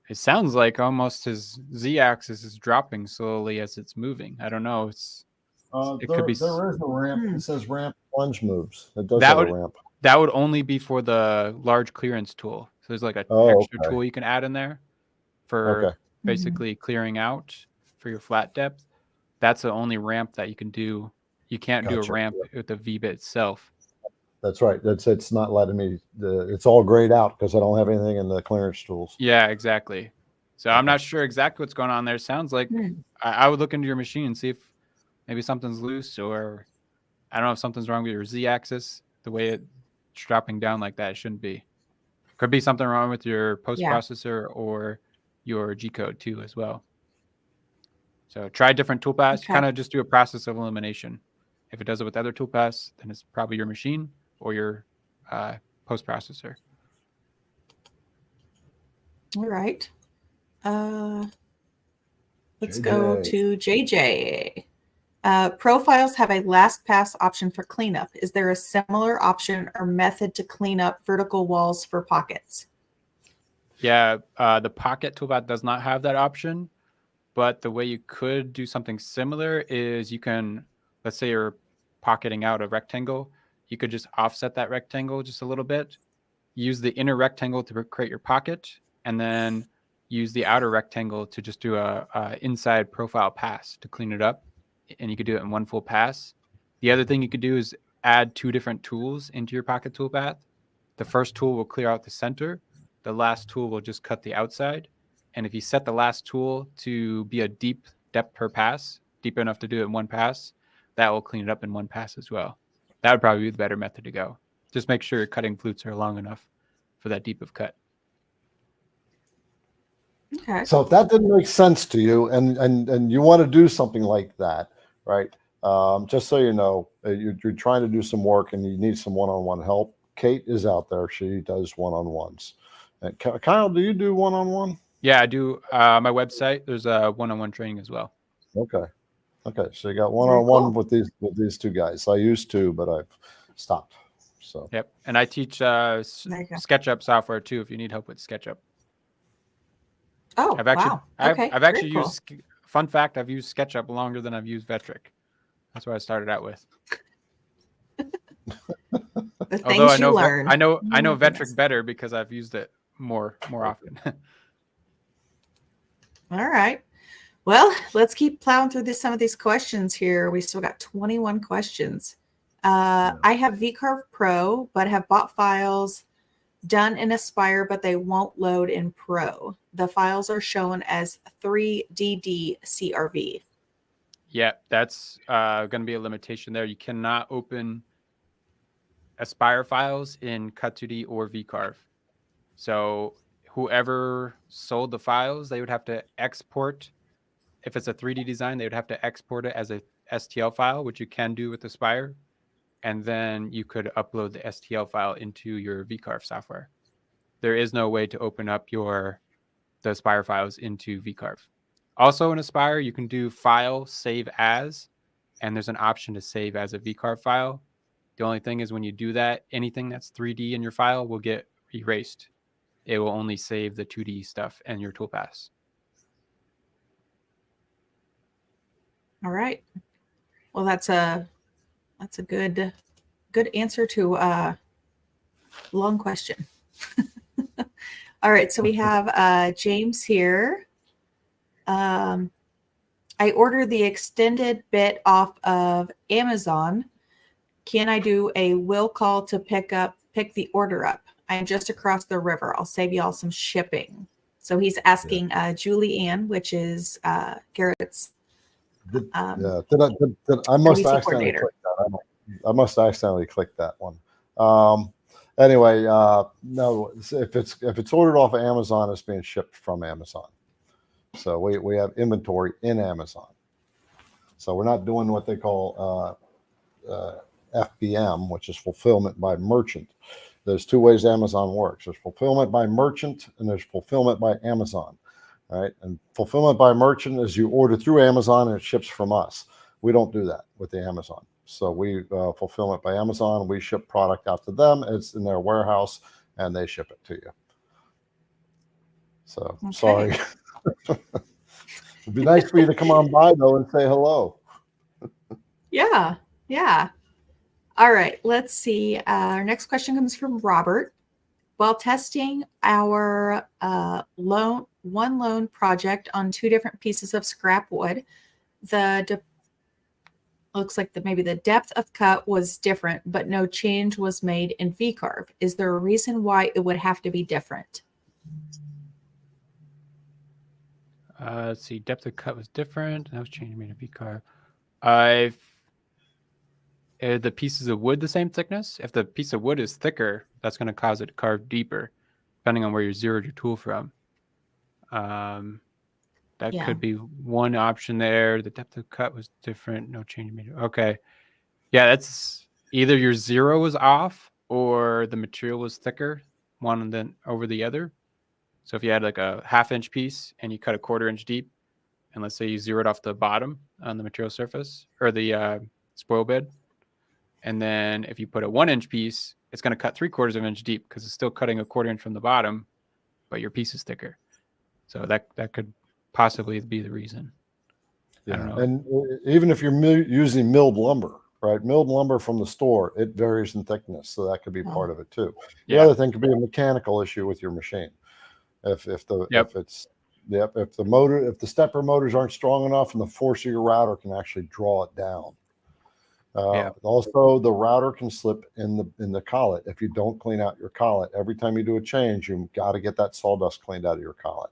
It sounds like almost his Z-axis is dropping slowly as it's moving. I don't know. It could be There is a ramp. It says ramp plunge moves. It does that have a would ramp. that would only be for the large clearance tool. So there's like a extra tool you can add in there for basically clearing out for your flat depth. That's the only ramp that you can do. You can't do a ramp with the V-bit itself. That's right. It's not letting me. It's all grayed out because I don't have anything in the clearance tools. Yeah, exactly. So I'm not sure exactly what's going on there. Sounds like I would look into your machine and see if maybe something's loose, or I don't know if something's wrong with your Z-axis. The way it's dropping down like that, it shouldn't be. Could be something wrong with your post processor or your G code too as well. So try different toolpaths. You kind of just do a process of elimination. If it does it with other toolpaths, then it's probably your machine or your post processor. All right. Let's go to JJ. Profiles have a last pass option for cleanup. Is there a similar option or method to clean up vertical walls for pockets? Yeah, the pocket toolpath does not have that option, but the way you could do something similar is you can, let's say you're pocketing out a rectangle, you could just offset that rectangle just a little bit, use the inner rectangle to create your pocket, and then use the outer rectangle to just do a inside profile pass to clean it up. And you could do it in one full pass. The other thing you could do is add two different tools into your pocket toolpath. The first tool will clear out the center. The last tool will just cut the outside. And if you set the last tool to be a deep depth per pass, deep enough to do it in one pass, that will clean it up in one pass as well. That would probably be the better method to go. Just make sure your cutting flutes are long enough for that deep of cut. Okay. So if that didn't make sense to you, and you want to do something like that, right? Just so you know, you're trying to do some work and you need some one-on-one help. Kate is out there. She does one-on-ones. And Kyle, do you do one-on-one? Yeah, I do. My website, there's a one-on-one training as well. Okay. So you got one-on-one with these two guys. I used to, but I've stopped. So. Yep, and I teach SketchUp software too. If you need help with SketchUp. Oh, wow. Okay. I've actually used. Fun fact: I've used SketchUp longer than I've used Vectric. That's what I started out with. The things you learn. I know Vectric better because I've used it more often. All right. Well, let's keep plowing through some of these questions here. We still got 21 questions. I have VCarve Pro, but have bought files done in Aspire, but they won't load in Pro. The files are shown as 3DD CRV. Yeah, that's going to be a limitation there. You cannot open Aspire files in Cut2D or VCarve. So whoever sold the files, they would have to export. If it's a 3D design, they would have to export it as a STL file, which you can do with Aspire. And then you could upload the STL file into your VCarve software. There is no way to open up the Aspire files into VCarve. Also in Aspire, you can do file save as, and there's an option to save as a VCarve file. The only thing is when you do that, anything that's 3D in your file will get erased. It will only save the 2D stuff and your toolpaths. All right. Well, that's a good answer to a long question. All right, so we have James here. I ordered the extended bit off of Amazon. Can I do a will call to pick the order up? I am just across the river. I'll save y'all some shipping. So he's asking Julie Ann, which is Garrett's. I must accidentally click that. I must accidentally click that one. Anyway, no, if it's ordered off of Amazon, it's being shipped from Amazon. So we have inventory in Amazon. So we're not doing what they call FBM, which is fulfillment by merchant. There's two ways Amazon works. There's fulfillment by merchant and there's fulfillment by Amazon. All right. And fulfillment by merchant is you order through Amazon and it ships from us. We don't do that with the Amazon. So we fulfillment by Amazon. We ship product out to them. It's in their warehouse and they ship it to you. So Okay. sorry. It'd be nice for you to come on by though and say hello. Yeah. Yeah. All right. Let's see. Our next question comes from Robert. While testing our one loan project on 2 different pieces of scrap wood, looks like maybe the depth of cut was different, but no change was made in V-carve. Is there a reason why it would have to be different? Let's see. Depth of cut was different. That was changed made in V-carve. The pieces of wood the same thickness? If the piece of wood is thicker, that's going to cause it to carve deeper, depending on where you zeroed your tool from. That could be one option there. The depth of cut was different. No change made. Okay. Yeah, that's either your zero was off or the material was thicker, one than over the other. So if you had like a 1/2 inch piece and you cut a 1/4 inch deep, and let's say you zeroed off the bottom on the material surface or the spoil bed, and then if you put a 1 inch piece, it's going to cut 3/4 of an inch deep because it's still cutting a 1/4 inch from the bottom, but your piece is thicker. So that could possibly be the reason. Yeah. I don't know. And even if you're using milled lumber, right? Milled lumber from the store, it varies in thickness. So that could be part of it too. The other thing could be a mechanical issue with your machine. If the stepper motors aren't strong enough and the force of your router can actually draw it down. Also, the router can slip in the collet if you don't clean out your collet. Every time you do a change, you've got to get that sawdust cleaned out of your collet.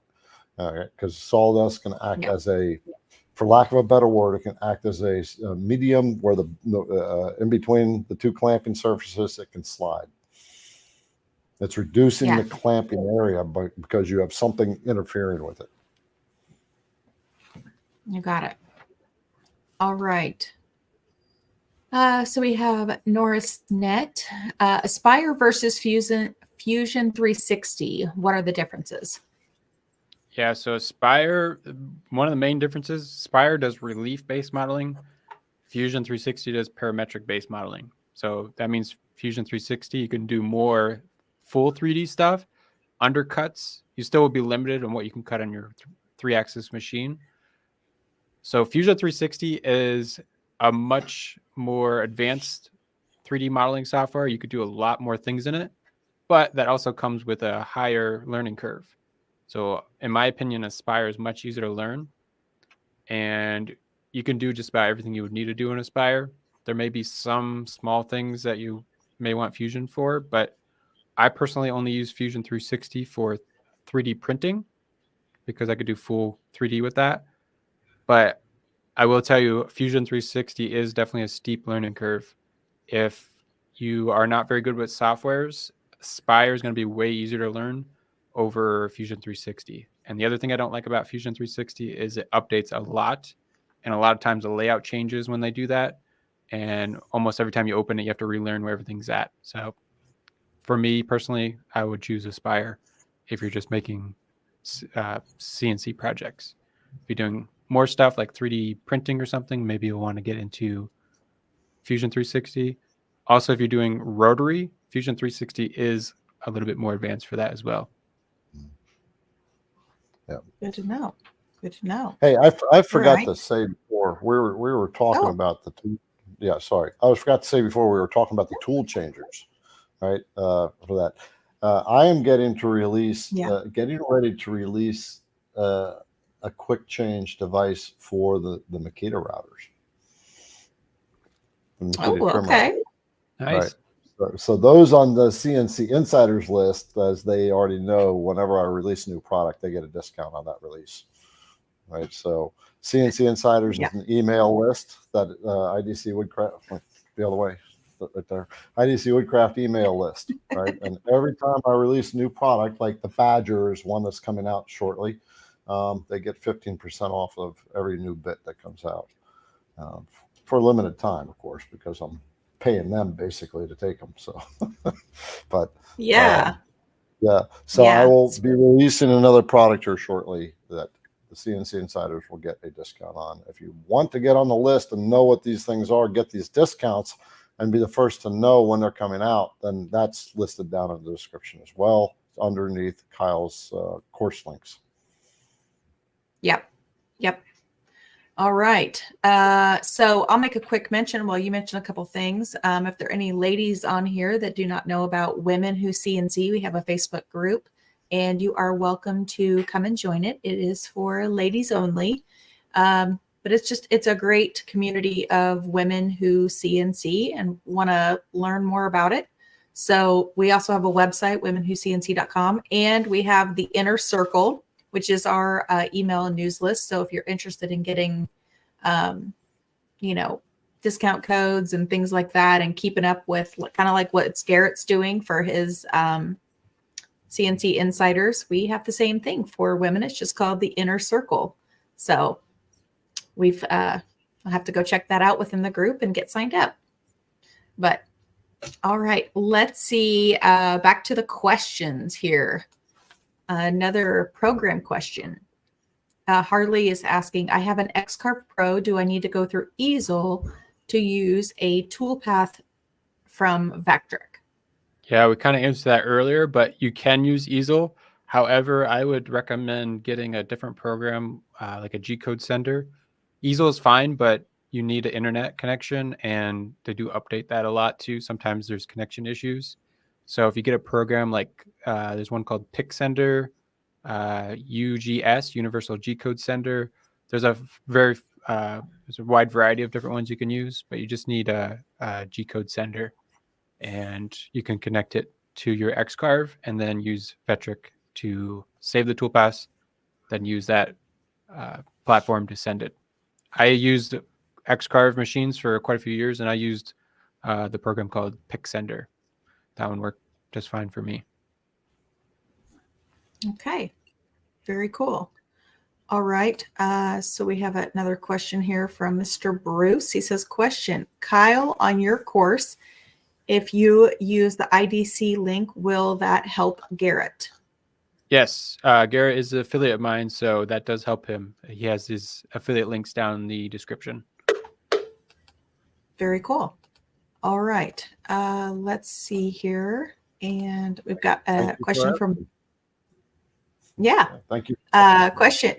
Because sawdust can act as for lack of a better word, it can act as a medium where in between the 2 clamping surfaces, it can slide. It's reducing the clamping area because you have something interfering with it. You got it. All right. So we have Norris Net, Aspire versus Fusion 360. What are the differences? Yeah, so Aspire, one of the main differences, Aspire does relief-based modeling. Fusion 360 does parametric-based modeling. So that means Fusion 360, you can do more full 3D stuff. Undercuts, you still will be limited on what you can cut on your 3-axis machine. So Fusion 360 is a much more advanced 3D modeling software. You could do a lot more things in it, but that also comes with a higher learning curve. So in my opinion, Aspire is much easier to learn, and you can do just about everything you would need to do in Aspire. There may be some small things that you may want Fusion for, but I personally only use Fusion 360 for 3D printing because I could do full 3D with that. But I will tell you, Fusion 360 is definitely a steep learning curve. If you are not very good with softwares, Aspire is going to be way easier to learn over Fusion 360. And the other thing I don't like about Fusion 360 is it updates a lot. And a lot of times the layout changes when they do that. And almost every time you open it, you have to relearn where everything's at. So for me personally, I would choose Aspire if you're just making CNC projects. If you're doing more stuff like 3D printing or something, maybe you'll want to get into Fusion 360. Also, if you're doing rotary, Fusion 360 is a little bit more advanced for that as well. Yeah. Good to know. Good to know. Hey, I forgot to say before we were talking about the two. Yeah, sorry. I forgot to say before we were talking about the tool changers, right? For that, I am getting ready to release a quick change device for the Makita routers. Okay. Nice. Right. So those on the CNC Insiders list, as they already know, whenever I release a new product, they get a discount on that release. Right. So CNC Insiders is an email list that IDC Woodcraft, the other way, right there, IDC Woodcraft email list. Right. And every time I release a new product, like the Badger is one that's coming out shortly, they get 15% off of every new bit that comes out for a limited time, of course, because I'm paying them basically to take them. So, but so I will be releasing another product here shortly that the CNC Insiders will get a discount on. If you want to get on the list and know what these things are, get these discounts, and be the first to know when they're coming out, then that's listed down in the description as well, underneath Kyle's course links. Yep. All right. So I'll make a quick mention. Well, you mentioned a couple things. If there are any ladies on here that do not know about Women Who CNC, we have a Facebook group, and you are welcome to come and join it. It is for ladies only. But it's a great community of women who CNC and want to learn more about it. So we also have a website, womenwhocnc.com, and we have the Inner Circle, which is our email and news list. So if you're interested in getting, discount codes and things like that, and keeping up with kind of like what Garrett's doing for his CNC Insiders, we have the same thing for women. It's just called the Inner Circle. So I'll have to go check that out within the group and get signed up. But all right, let's see. Back to the questions here. Another program question. Harley is asking, I have an X-Carve Pro. Do I need to go through easel to use a toolpath from Vectric? Yeah, we kind of answered that earlier, but you can use easel. However, I would recommend getting a different program, like a G-code sender. Easel is fine, but you need an internet connection, and they do update that a lot too. Sometimes there's connection issues. So if you get a program like there's one called Pick Sender, UGS, Universal G-code Sender. There's a wide variety of different ones you can use, but you just need a G-code sender, and you can connect it to your X-Carve and then use Vectric to save the toolpaths, then use that platform to send it. I used X-Carve machines for quite a few years, and I used the program called Pick Sender. That one worked just fine for me. Okay, very cool. All right, so we have another question here from Mr. Bruce. He says, question, Kyle, on your course, if you use the IDC link, will that help Garrett? Yes, Garrett is an affiliate of mine, so that does help him. He has his affiliate links down in the description. Very cool. All right, let's see here. And we've got a question from, Thank you. Question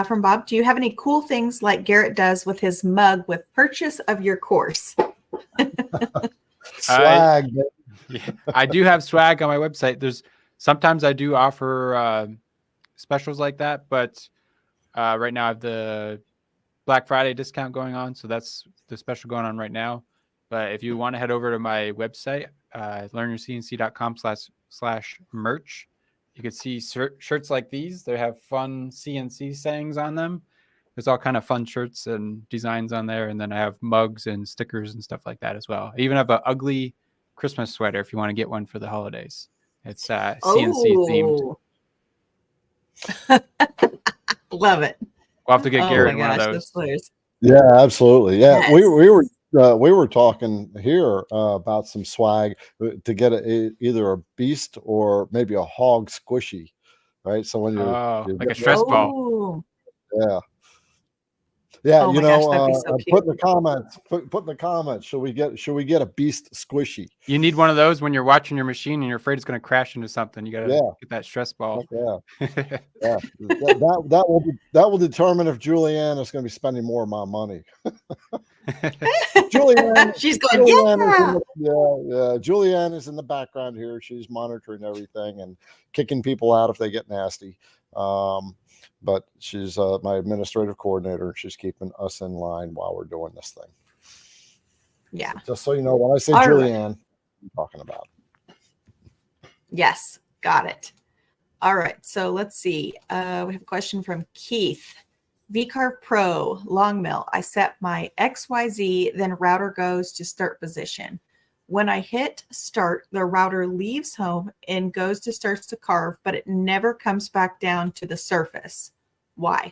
from Bob. Do you have any cool things like Garrett does with his mug with purchase of your course? Swag. I do have swag on my website. Sometimes I do offer specials like that, but right now I have the Black Friday discount going on, so that's the special going on right now. But if you want to head over to my website, learnyourcnc.com/merch, you can see shirts like these. They have fun CNC sayings on them. There's all kind of fun shirts and designs on there, and then I have mugs and stickers and stuff like that as well. I even have an ugly Christmas sweater if you want to get one for the holidays. It's CNC themed. Love it. We'll have to get Garrett one of those. Yeah, absolutely. Yeah, Yes. we were talking here about some swag to get either a beast or maybe a hog squishy, right? So when you're like a stress ball. Yeah. Yeah, Oh my gosh, that'd be so cute. put in the comments. Put in the comments. Should we get a beast squishy? You need one of those when you're watching your machine and you're afraid it's going to crash into something. You got to get that stress ball. Yeah. That will determine if Julianne is going to be spending more of my money. Julianne, she's going, Julianne is in the background here. She's monitoring everything and kicking people out if they get nasty. But she's my administrative coordinator. She's keeping us in line while we're doing this thing. Yeah. So just so you know, when I say Julianne, I'm talking about. Yes, got it. All right. So let's see. We have a question from Keith. VCarve Pro long mill. I set my XYZ, then router goes to start position. When I hit start, the router leaves home and goes to start to carve, but it never comes back down to the surface. Why?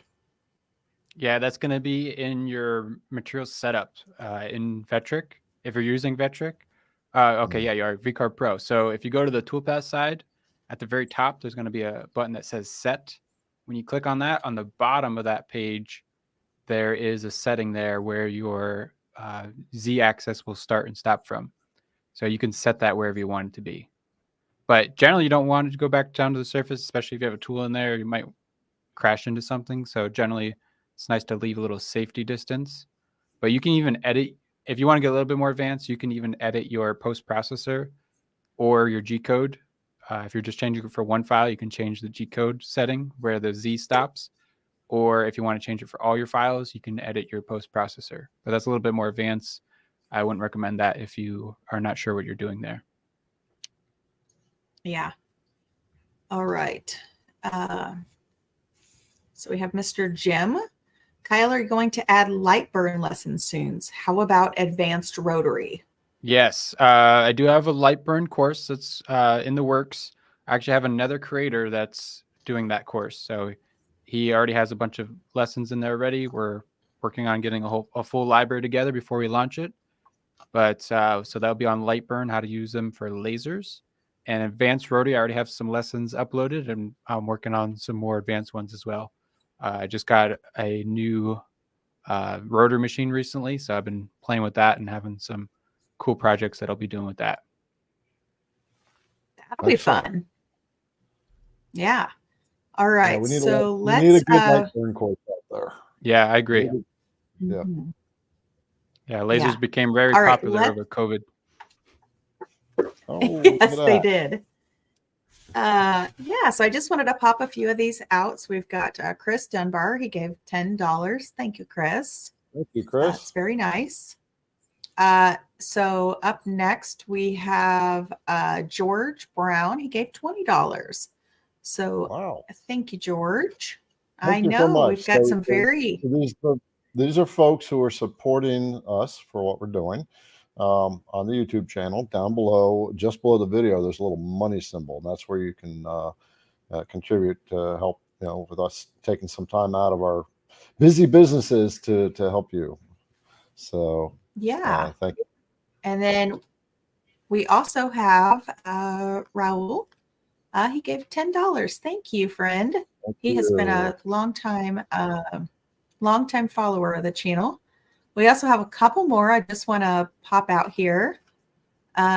Yeah, that's going to be in your material setup in Vectric. If you're using Vectric, okay, yeah, you are VCarve Pro. So if you go to the toolpath side, at the very top, there's going to be a button that says set. when you click on that, on the bottom of that page, there is a setting there where your Z-axis will start and stop from. So you can set that wherever you want it to be. But generally, you don't want it to go back down to the surface, especially if you have a tool in there. You might crash into something. So generally, it's nice to leave a little safety distance. But you can even edit. If you want to get a little bit more advanced, you can even edit your post-processor or your G-code. If you're just changing it for one file, you can change the G-code setting where the Z stops. Or if you want to change it for all your files, you can edit your post-processor. But that's a little bit more advanced. I wouldn't recommend that if you are not sure what you're doing there. Yeah. All right. So we have Mr. Jim. Kyle, are you going to add light burn lessons soon? How about advanced rotary? Yes, I do have a light burn course that's in the works. I actually have another creator that's doing that course. So he already has a bunch of lessons in there already. We're working on getting a full library together before we launch it. But so that'll be on light burn, how to use them for lasers. And advanced rotary, I already have some lessons uploaded, and I'm working on some more advanced ones as well. I just got a new rotor machine recently, so I've been playing with that and having some cool projects that I'll be doing with that. That'll be fun. Yeah. All right. Yeah, so we need a good light burn course out there. Yeah, I agree. Yeah. Yeah, lasers became very popular over COVID. Oh, yes, they did. Yeah, so I just wanted to pop a few of these out. So we've got Chris Dunbar. He gave $10. Thank you, Chris. Thank you, Chris. That's very nice. So up next we have George Brown. He gave $20. So wow. Thank you, George. Thank I you so know much. we've got some very. These are folks who are supporting us for what we're doing. On the YouTube channel down below, just below the video, there's a little money symbol, and that's where you can contribute to help, with us taking some time out of our busy businesses to help you. So yeah, thank you. And then we also have Raul. He gave $10. Thank you, friend. He has been a long time follower of the channel. We also have a couple more I just want to pop out here.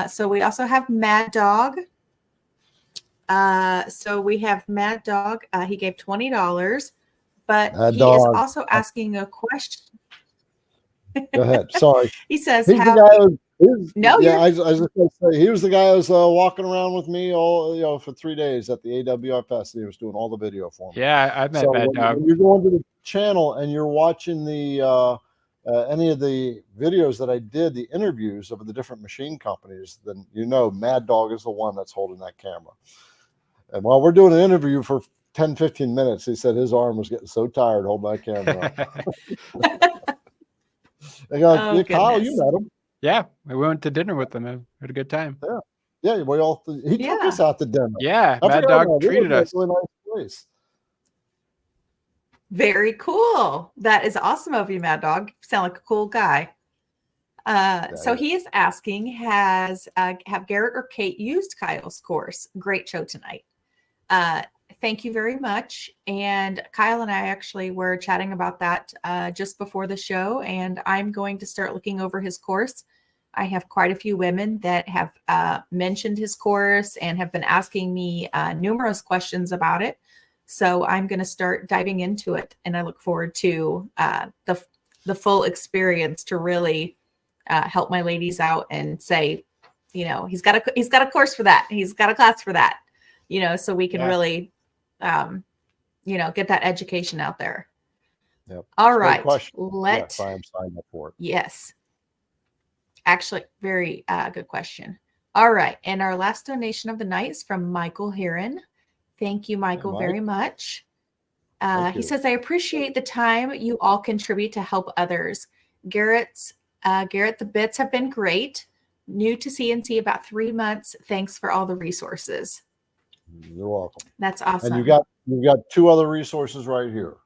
So we also have Mad Dog. So we have Mad Dog. He gave $20, but is also asking a question. Go ahead. Sorry. He says, I was just going to say, he was the guy who was walking around with me all, for 3 days at the AWI Fest. He was doing all the video for me. Yeah, I've met Mad Dog. When you're going to the channel and you're watching the any of the videos that I did, the interviews of the different machine companies, then Mad Dog is the one that's holding that camera. And while we're doing an interview for 10, 15 minutes, he said his arm was getting so tired holding that camera. I go, Kyle, you met him. Yeah, we went to dinner with him. We had a good time. Yeah, he took us out to dinner. Yeah, Mad Dog treated us. Really nice place. Very cool. That is awesome of you, Mad Dog. You sound like a cool guy. So he is asking, have Garrett or Kate used Kyle's course? Great show tonight. Thank you very much. And Kyle and I actually were chatting about that just before the show, and I'm going to start looking over his course. I have quite a few women that have mentioned his course and have been asking me numerous questions about it. So I'm going to start diving into it, and I look forward to the full experience to really help my ladies out and say, he's got a course for that. He's got a class for that, so we can really, get that education out there. Yep. All right. Yes, I am signed up for it. Yes. Actually, very good question. All right. And our last donation of the night is from Michael Heron. Thank you, Michael, very much. He says, I appreciate the time you all contribute to help others. Garrett, the bits have been great. New to CNC about 3 months. Thanks for all the resources. You're welcome. That's awesome. And you've got two other resources right here.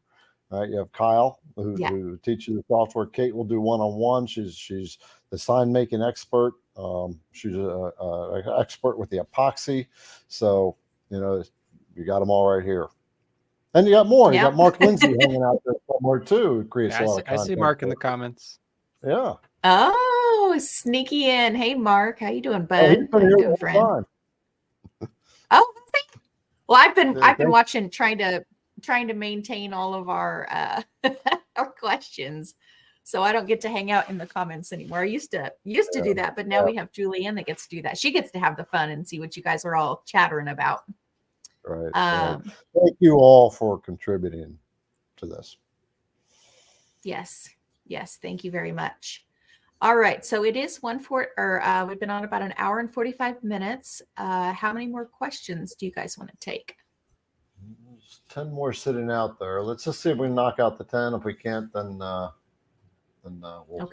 All right, you have Kyle, who teaches the software. Kate will do one-on-one. She's the sign making expert. She's an expert with the epoxy. So you got them all right here. And you got more. You Yep. got Mark Lindsay hanging out there somewhere too. Who creates Yeah, a lot of I see content. Mark in the comments. Yeah. Oh, sneaky in. Hey, Mark, how you doing, Oh, bud? he's How been you here doing, all the friend? time. Oh, see? Well, I've been Yeah, watching, trying to maintain all of our our questions, so I don't get to hang out in the comments anymore. I used to do that, but now we have Julianne that gets to do that. She gets to have the fun and see what you guys are all chattering about. Right. Um, Thank you all for contributing to this. Yes. Thank you very much. All right. So it is we've been on about an hour and 45 minutes. How many more questions do you guys want to take? There's 10 more sitting out there. Let's just see if we can knock out the 10. If we can't, then we'll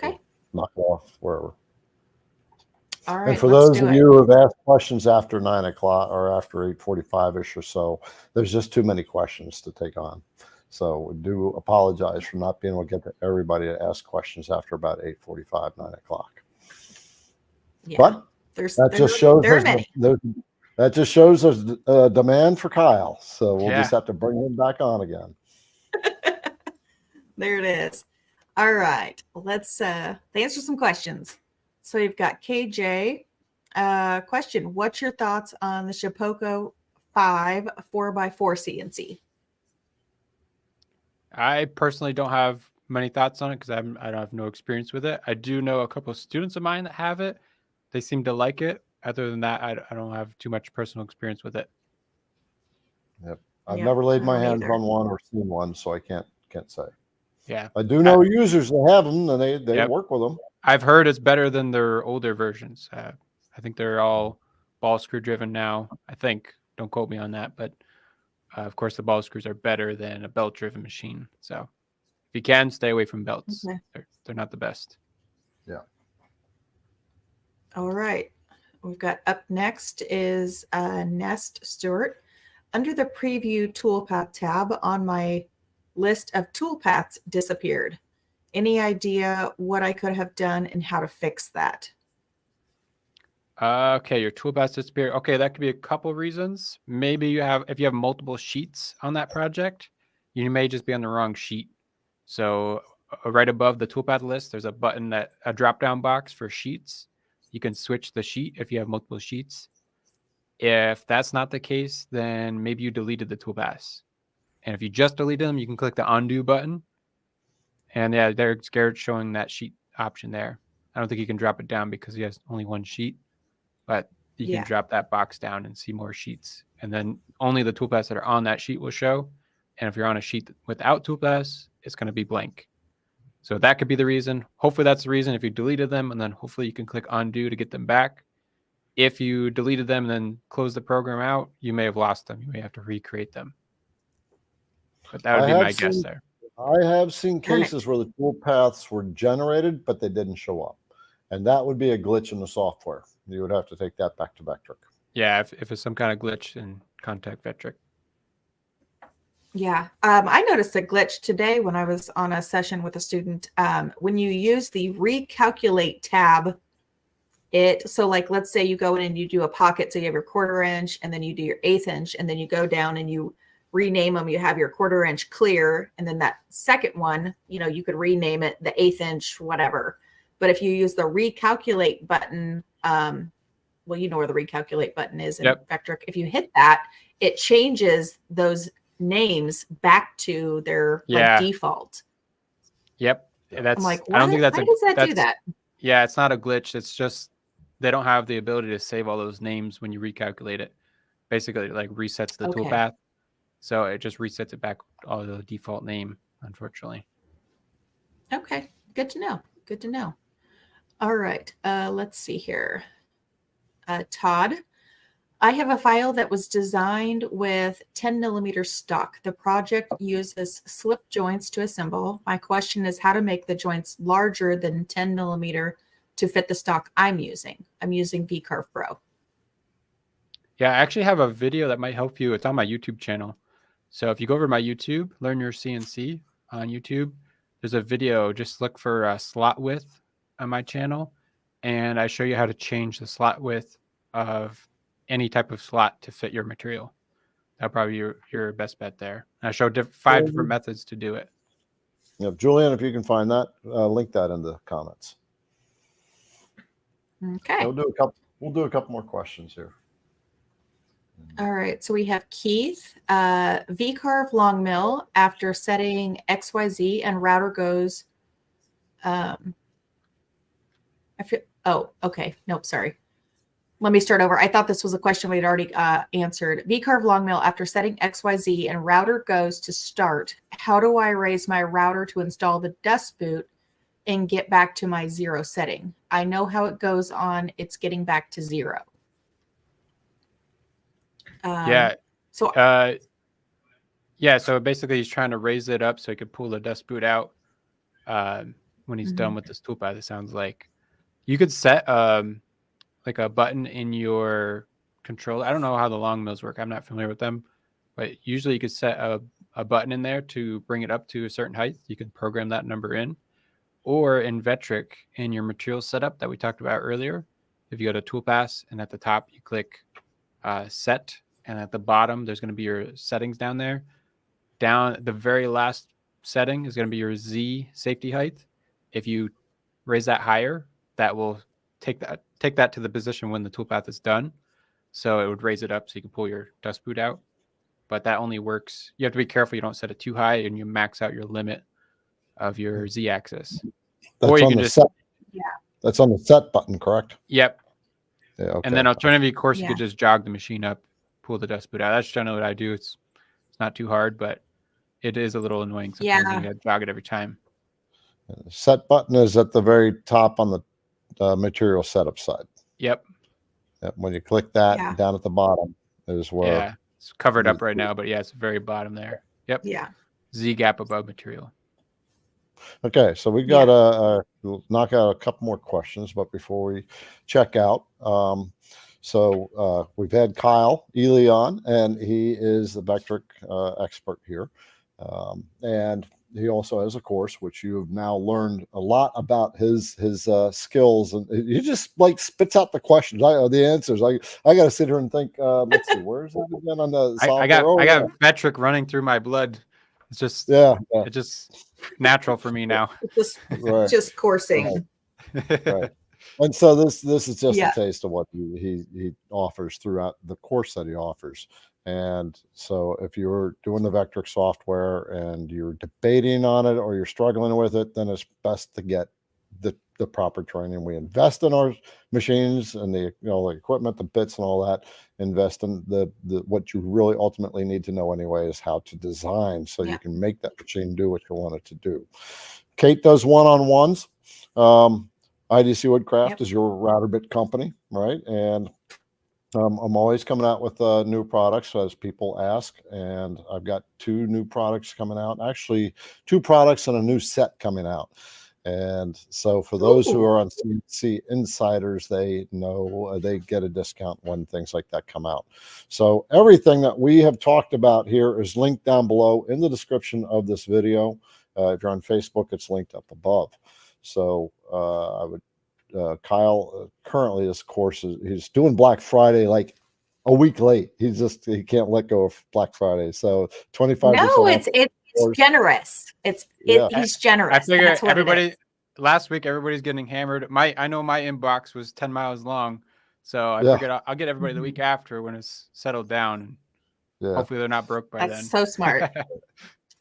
knock it off wherever. All right. And for let's those do of it. you who have asked questions after 9 o'clock or after 8:45-ish or so, there's just too many questions to take on. So we do apologize for not being able to get to everybody to ask questions after about 8:45, 9 o'clock. Yeah. But that just shows there are many. that just shows us a demand for Kyle. So we'll Yeah. just have to bring him back on again. There it is. All right. Let's answer some questions. So we've got KJ. Question: what's your thoughts on the Shapeoko 5 4x4 CNC? I personally don't have many thoughts on it because I don't have no experience with it. I do know a couple of students of mine that have it. They seem to like it. Other than that, I don't have too much personal experience with it. Yep. I've never laid my hands on one or seen one, so I can't say. Yeah. I do know users that have them and they work with them. I've heard it's better than their older versions. I think they're all ball screw driven now. I think. Don't quote me on that, but of course the ball screws are better than a belt driven machine. So if you can, stay away from belts. Okay. They're not the best. Yeah. All right. We've got up next is Nest Stewart. Under the preview toolpath tab on my list of toolpaths disappeared. Any idea what I could have done and how to fix that? Okay, your toolpaths disappeared. Okay, that could be a couple reasons. Maybe if you have multiple sheets on that project, you may just be on the wrong sheet. So right above the toolpath list, there's a drop-down box for sheets. You can switch the sheet if you have multiple sheets. If that's not the case, then maybe you deleted the toolpaths. And if you just deleted them, you can click the undo button. And yeah, there's Garrett showing that sheet option there. I don't think you can drop it down because he has only one sheet, but you can drop that box down and see more sheets. And then only the toolpaths that are on that sheet will show. And if you're on a sheet without toolpaths, it's going to be blank. So that could be the reason. Hopefully that's the reason if you deleted them, and then hopefully you can click undo to get them back. If you deleted them and then close the program out, you may have lost them. You may have to recreate them. But that would be my guess there. I have seen cases where the toolpaths were generated, but they didn't show up. And that would be a glitch in the software. You would have to take that back to Vectric. Yeah, if it's some kind of glitch, then contact Vectric. Yeah, I noticed a glitch today when I was on a session with a student. When you use the recalculate tab, so like let's say you go in and you do a pocket, so you have your 1/4 inch, and then you do your 1/8 inch, and then you go down and you rename them. You have your 1/4 inch clear, and then that second one, you could rename it the 1/8 inch, whatever. But if you use the recalculate button, well, you know where the recalculate button is in Vectric. If you hit that, it changes those names back to their default. Yep. That's, I'm like, I don't think that's why does that do that? Yeah, it's not a glitch. It's just they don't have the ability to save all those names when you recalculate it. Basically, it like resets the toolpath. So it just resets it back all the default name, unfortunately. Okay. Good to know. Good to know. All right. Let's see here. Todd, I have a file that was designed with 10mm stock. The project uses slip joints to assemble. My question is how to make the joints larger than 10mm to fit the stock I'm using. I'm using VCarve Pro. Yeah, I actually have a video that might help you. It's on my YouTube channel. So if you go over to my YouTube, Learn Your CNC on YouTube, there's a video. Just look for slot width on my channel. And I show you how to change the slot width of any type of slot to fit your material. That'll probably be your best bet there. I showed 5 different methods to do it. Yeah, Julian, if you can find that, link that in the comments. Okay. We'll do a couple more questions here. All right. So we have Keith, V-carve long mill after setting XYZ and router goes. Okay. Nope. Sorry. Let me start over. I thought this was a question we had already answered. V-carve long mill after setting XYZ and router goes to start. How do I raise my router to install the dust boot and get back to my 0 setting? I know how it goes on. It's getting back to 0. Yeah. So So basically he's trying to raise it up so he could pull the dust boot out when he's done with this toolpath. It sounds like you could set like a button in your controller. I don't know how the long mills work. I'm not familiar with them, but usually you could set a button in there to bring it up to a certain height. You can program that number in, or in Vectric in your material setup that we talked about earlier. If you go to toolpaths and at the top you click set, and at the bottom there's going to be your settings down there. Down the very last setting is going to be your Z safety height. If you raise that higher, that will take that to the position when the toolpath is done. So it would raise it up so you can pull your dust boot out. But that only works. You have to be careful you don't set it too high and you max out your limit of your Z axis. That's on the set. Yeah. That's on the set button, correct? Yep. Yeah. Okay. And then alternatively, of course, you could just jog the machine up, pull the dust boot out. That's generally what I do. It's not too hard, but it is a little annoying sometimes when you got to jog it every time. The set button is at the very top on the material setup side. Yep. When you click that, down at the bottom is where. Yeah, it's covered up right now, but yeah, it's the very bottom there. Yep. Yeah. Z gap above material. Okay, so we got to knock out a couple more questions, but before we check out, we've had Kyle Ely on, and he is the Vectric expert here, and he also has a course which you have now learned a lot about his skills, and he just like spits out the questions, the answers. I got to sit here and think. Let's see, where's that again on the software? I got Vectric running through my blood. It's just it's just natural for me now. Just coursing. Right. And so this is just a taste of what he offers throughout the course that he offers. And so if you're doing the Vectric software and you're debating on it or you're struggling with it, then it's best to get the proper training. We invest in our machines and the equipment, the bits and all that. Invest in the what you really ultimately need to know anyway is how to design so you can make that machine do what you want it to do. Kate does one-on-ones. IDC Woodcraft is your router bit company, right? And I'm always coming out with new products as people ask, and I've got 2 new products coming out. Actually, 2 products and a new set coming out. And so for those who are on CNC Insiders, they know they get a discount when things like that come out. So everything that we have talked about here is linked down below in the description of this video. If you're on Facebook, it's linked up above. So I would Kyle currently his course he's doing Black Friday like a week late. He can't let go of Black Friday. So 25%. No, it's generous. He's generous. I figure everybody last week everybody's getting hammered. I know my inbox was 10 miles long, so I figured I'll get everybody the week after when it's settled down. Hopefully they're not broke by then. That's so smart.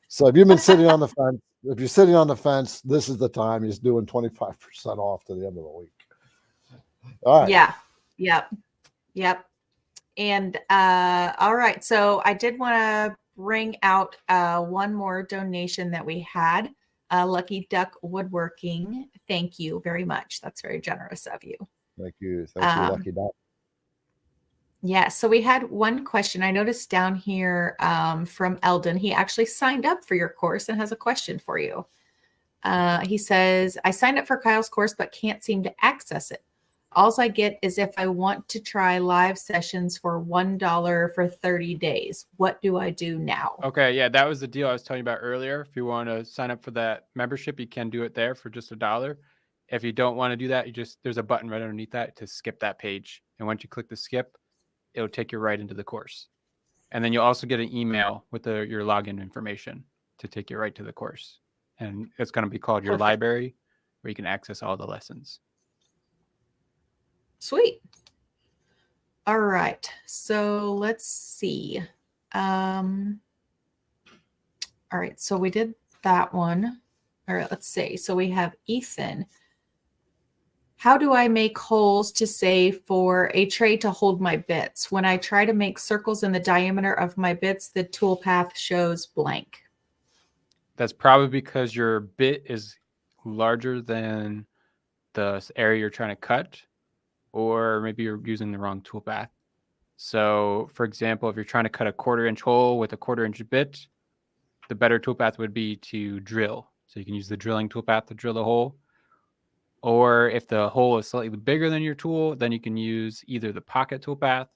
So if you've been sitting on the fence, if you're sitting on the fence, this is the time. He's doing 25% off to the end of the week. All right. Yeah. Yep. And all right. So I did want to bring out one more donation that we had. Lucky Duck Woodworking. Thank you very much. That's very generous of you. Thank you. Thank you, Lucky Duck. Yeah, so we had one question I noticed down here from Eldon. He actually signed up for your course and has a question for you. He says, I signed up for Kyle's course, but can't seem to access it. All I get is if I want to try live sessions for $1 for 30 days. What do I do now? Okay, yeah, that was the deal I was telling you about earlier. If you want to sign up for that membership, you can do it there for just $1. If you don't want to do that, there's a button right underneath that to skip that page. And once you click the skip, it'll take you right into the course. And then you'll also get an email with your login information to take you right to the course. And it's going to be called your Perfect. library, where you can access all the lessons. Sweet. All right. So let's see. All right. So we did that one. All right. Let's see. So we have Ethan. How do I make holes to say for a tray to hold my bits? When I try to make circles in the diameter of my bits, the toolpath shows blank. That's probably because your bit is larger than the area you're trying to cut, or maybe you're using the wrong toolpath. So, for example, if you're trying to cut a 1/4-inch hole with a 1/4-inch bit, the better toolpath would be to drill. So you can use the drilling toolpath to drill the hole. Or if the hole is slightly bigger than your tool, then you can use either the pocket toolpath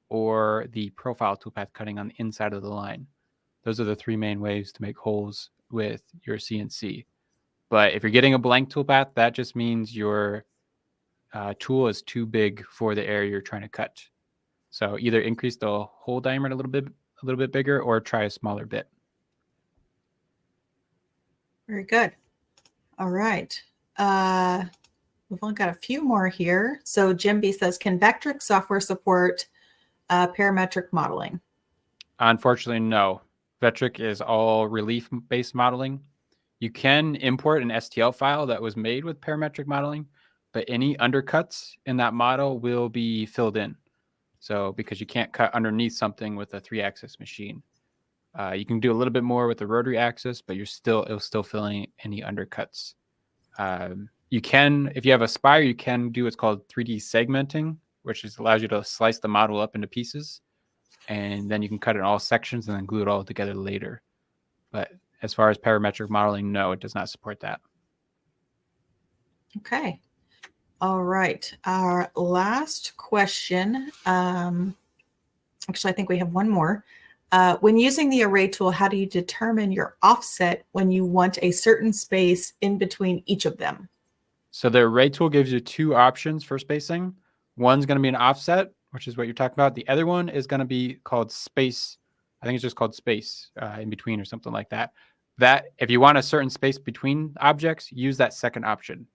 or the profile toolpath cutting on the inside of the line. Those are the 3 main ways to make holes with your CNC. But if you're getting a blank toolpath, that just means your tool is too big for the area you're trying to cut. So either increase the hole diameter a little bit bigger, or try a smaller bit. Very good. All right. We've only got a few more here. So Jim B says, can Vectric software support parametric modeling? Unfortunately, no. Vectric is all relief-based modeling. You can import an STL file that was made with parametric modeling, but any undercuts in that model will be filled in. So because you can't cut underneath something with a 3-axis machine. You can do a little bit more with the rotary axis, but it'll still fill in any undercuts. You can, if you have a spire, you can do what's called 3D segmenting, which allows you to slice the model up into pieces, and then you can cut it in all sections and then glue it all together later. But as far as parametric modeling, no, it does not support that. Okay. All right. Our last question. Actually, I think we have one more. When using the array tool, how do you determine your offset when you want a certain space in between each of them? So the array tool gives you 2 options for spacing. One's going to be an offset, which is what you're talking about. The other one is going to be called space. I think it's just called space in between or something like that. That if you want a certain space between objects, use that second option.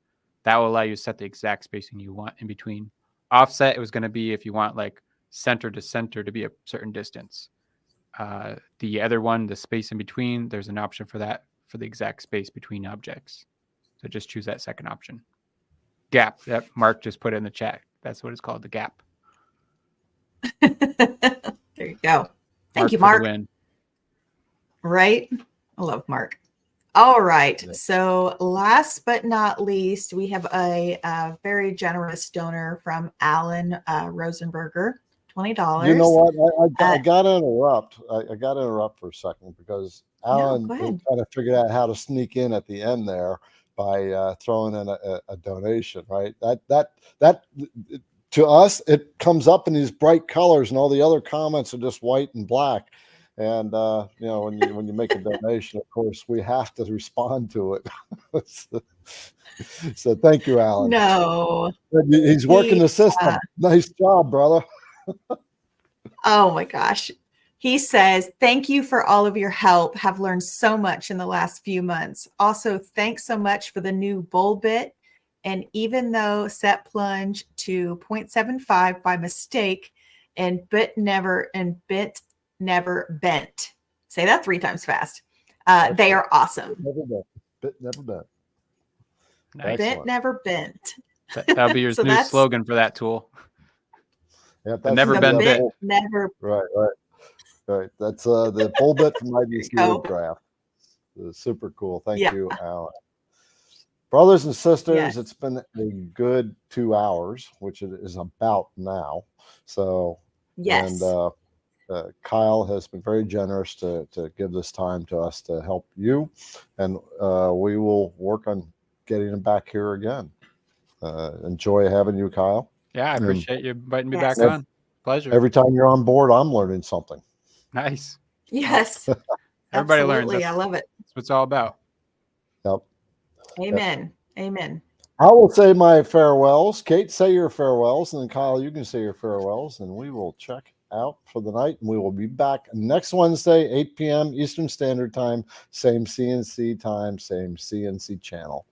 That will allow you to set the exact spacing you want in between. Offset, it was going to be if you want like center to center to be a certain distance. The other one, the space in between, there's an option for that, for the exact space between objects. So just choose that second option. Gap. Yep, Mark just put it in the chat. That's what it's called, the gap. There you go. Thank you, for the Mark. win. Right? I love Mark. All right. Yeah. So last but not least, we have a very generous donor from Alan Rosenberger, $20. You know what? I got to interrupt. I got to interrupt for a second because Alan go ahead. kind of figured out how to sneak in at the end there by throwing in a donation, right? That to us, it comes up in these bright colors, and all the other comments are just white and black. And you know, when you make a donation, of course, we have to respond to it. So thank you, Alan. No. He's working the system. Nice job, brother. Oh my gosh. He says, thank you for all of your help. Have learned so much in the last few months. Also, thanks so much for the new bowl bit. And even though set plunge to 0.75 by mistake and bit never bent. Say that 3 times fast. They are awesome. Bit never bent. Nice. Bit never bent. That'll be your So new that's- slogan for that tool. Yep, The never The been bit bit. never. Right. That's the full bit from IDC go. Woodcraft. Super cool. Thank Yeah. you, Alan. Brothers and sisters, Yes. it's been a good 2 hours, which it is about now. So, Yes. and Kyle has been very generous to give this time to us to help you, and we will work on getting him back here again. Enjoy having you, Kyle. Yeah, I appreciate you inviting me Yes. back on. Pleasure. Every time you're on board, I'm learning something. Nice. Yes. Everybody learns. Absolutely. I love it. That's what it's all about. Yep. Amen. Amen. I will say my farewells. Kate, say your farewells, and then Kyle, you can say your farewells, and we will check out for the night, and we will be back next Wednesday, 8 p.m. Eastern Standard Time, same CNC time, same CNC channel.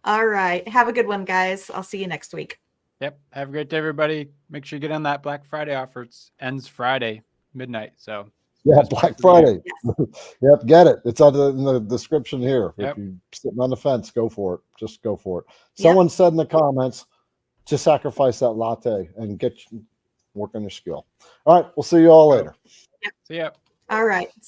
All right. Have a good one, guys. I'll see you next week. Yep. Have a great day, everybody. Make sure you get on that Black Friday offer. It ends Friday midnight. So Yeah, Best Black price of the Friday. Yep, get it. It's in the description here. Yep. If you're sitting on the fence, go for it. Just go for it. Yep. Someone said in the comments, just sacrifice that latte and work on your skill. All right, we'll see you all later. See ya. All right.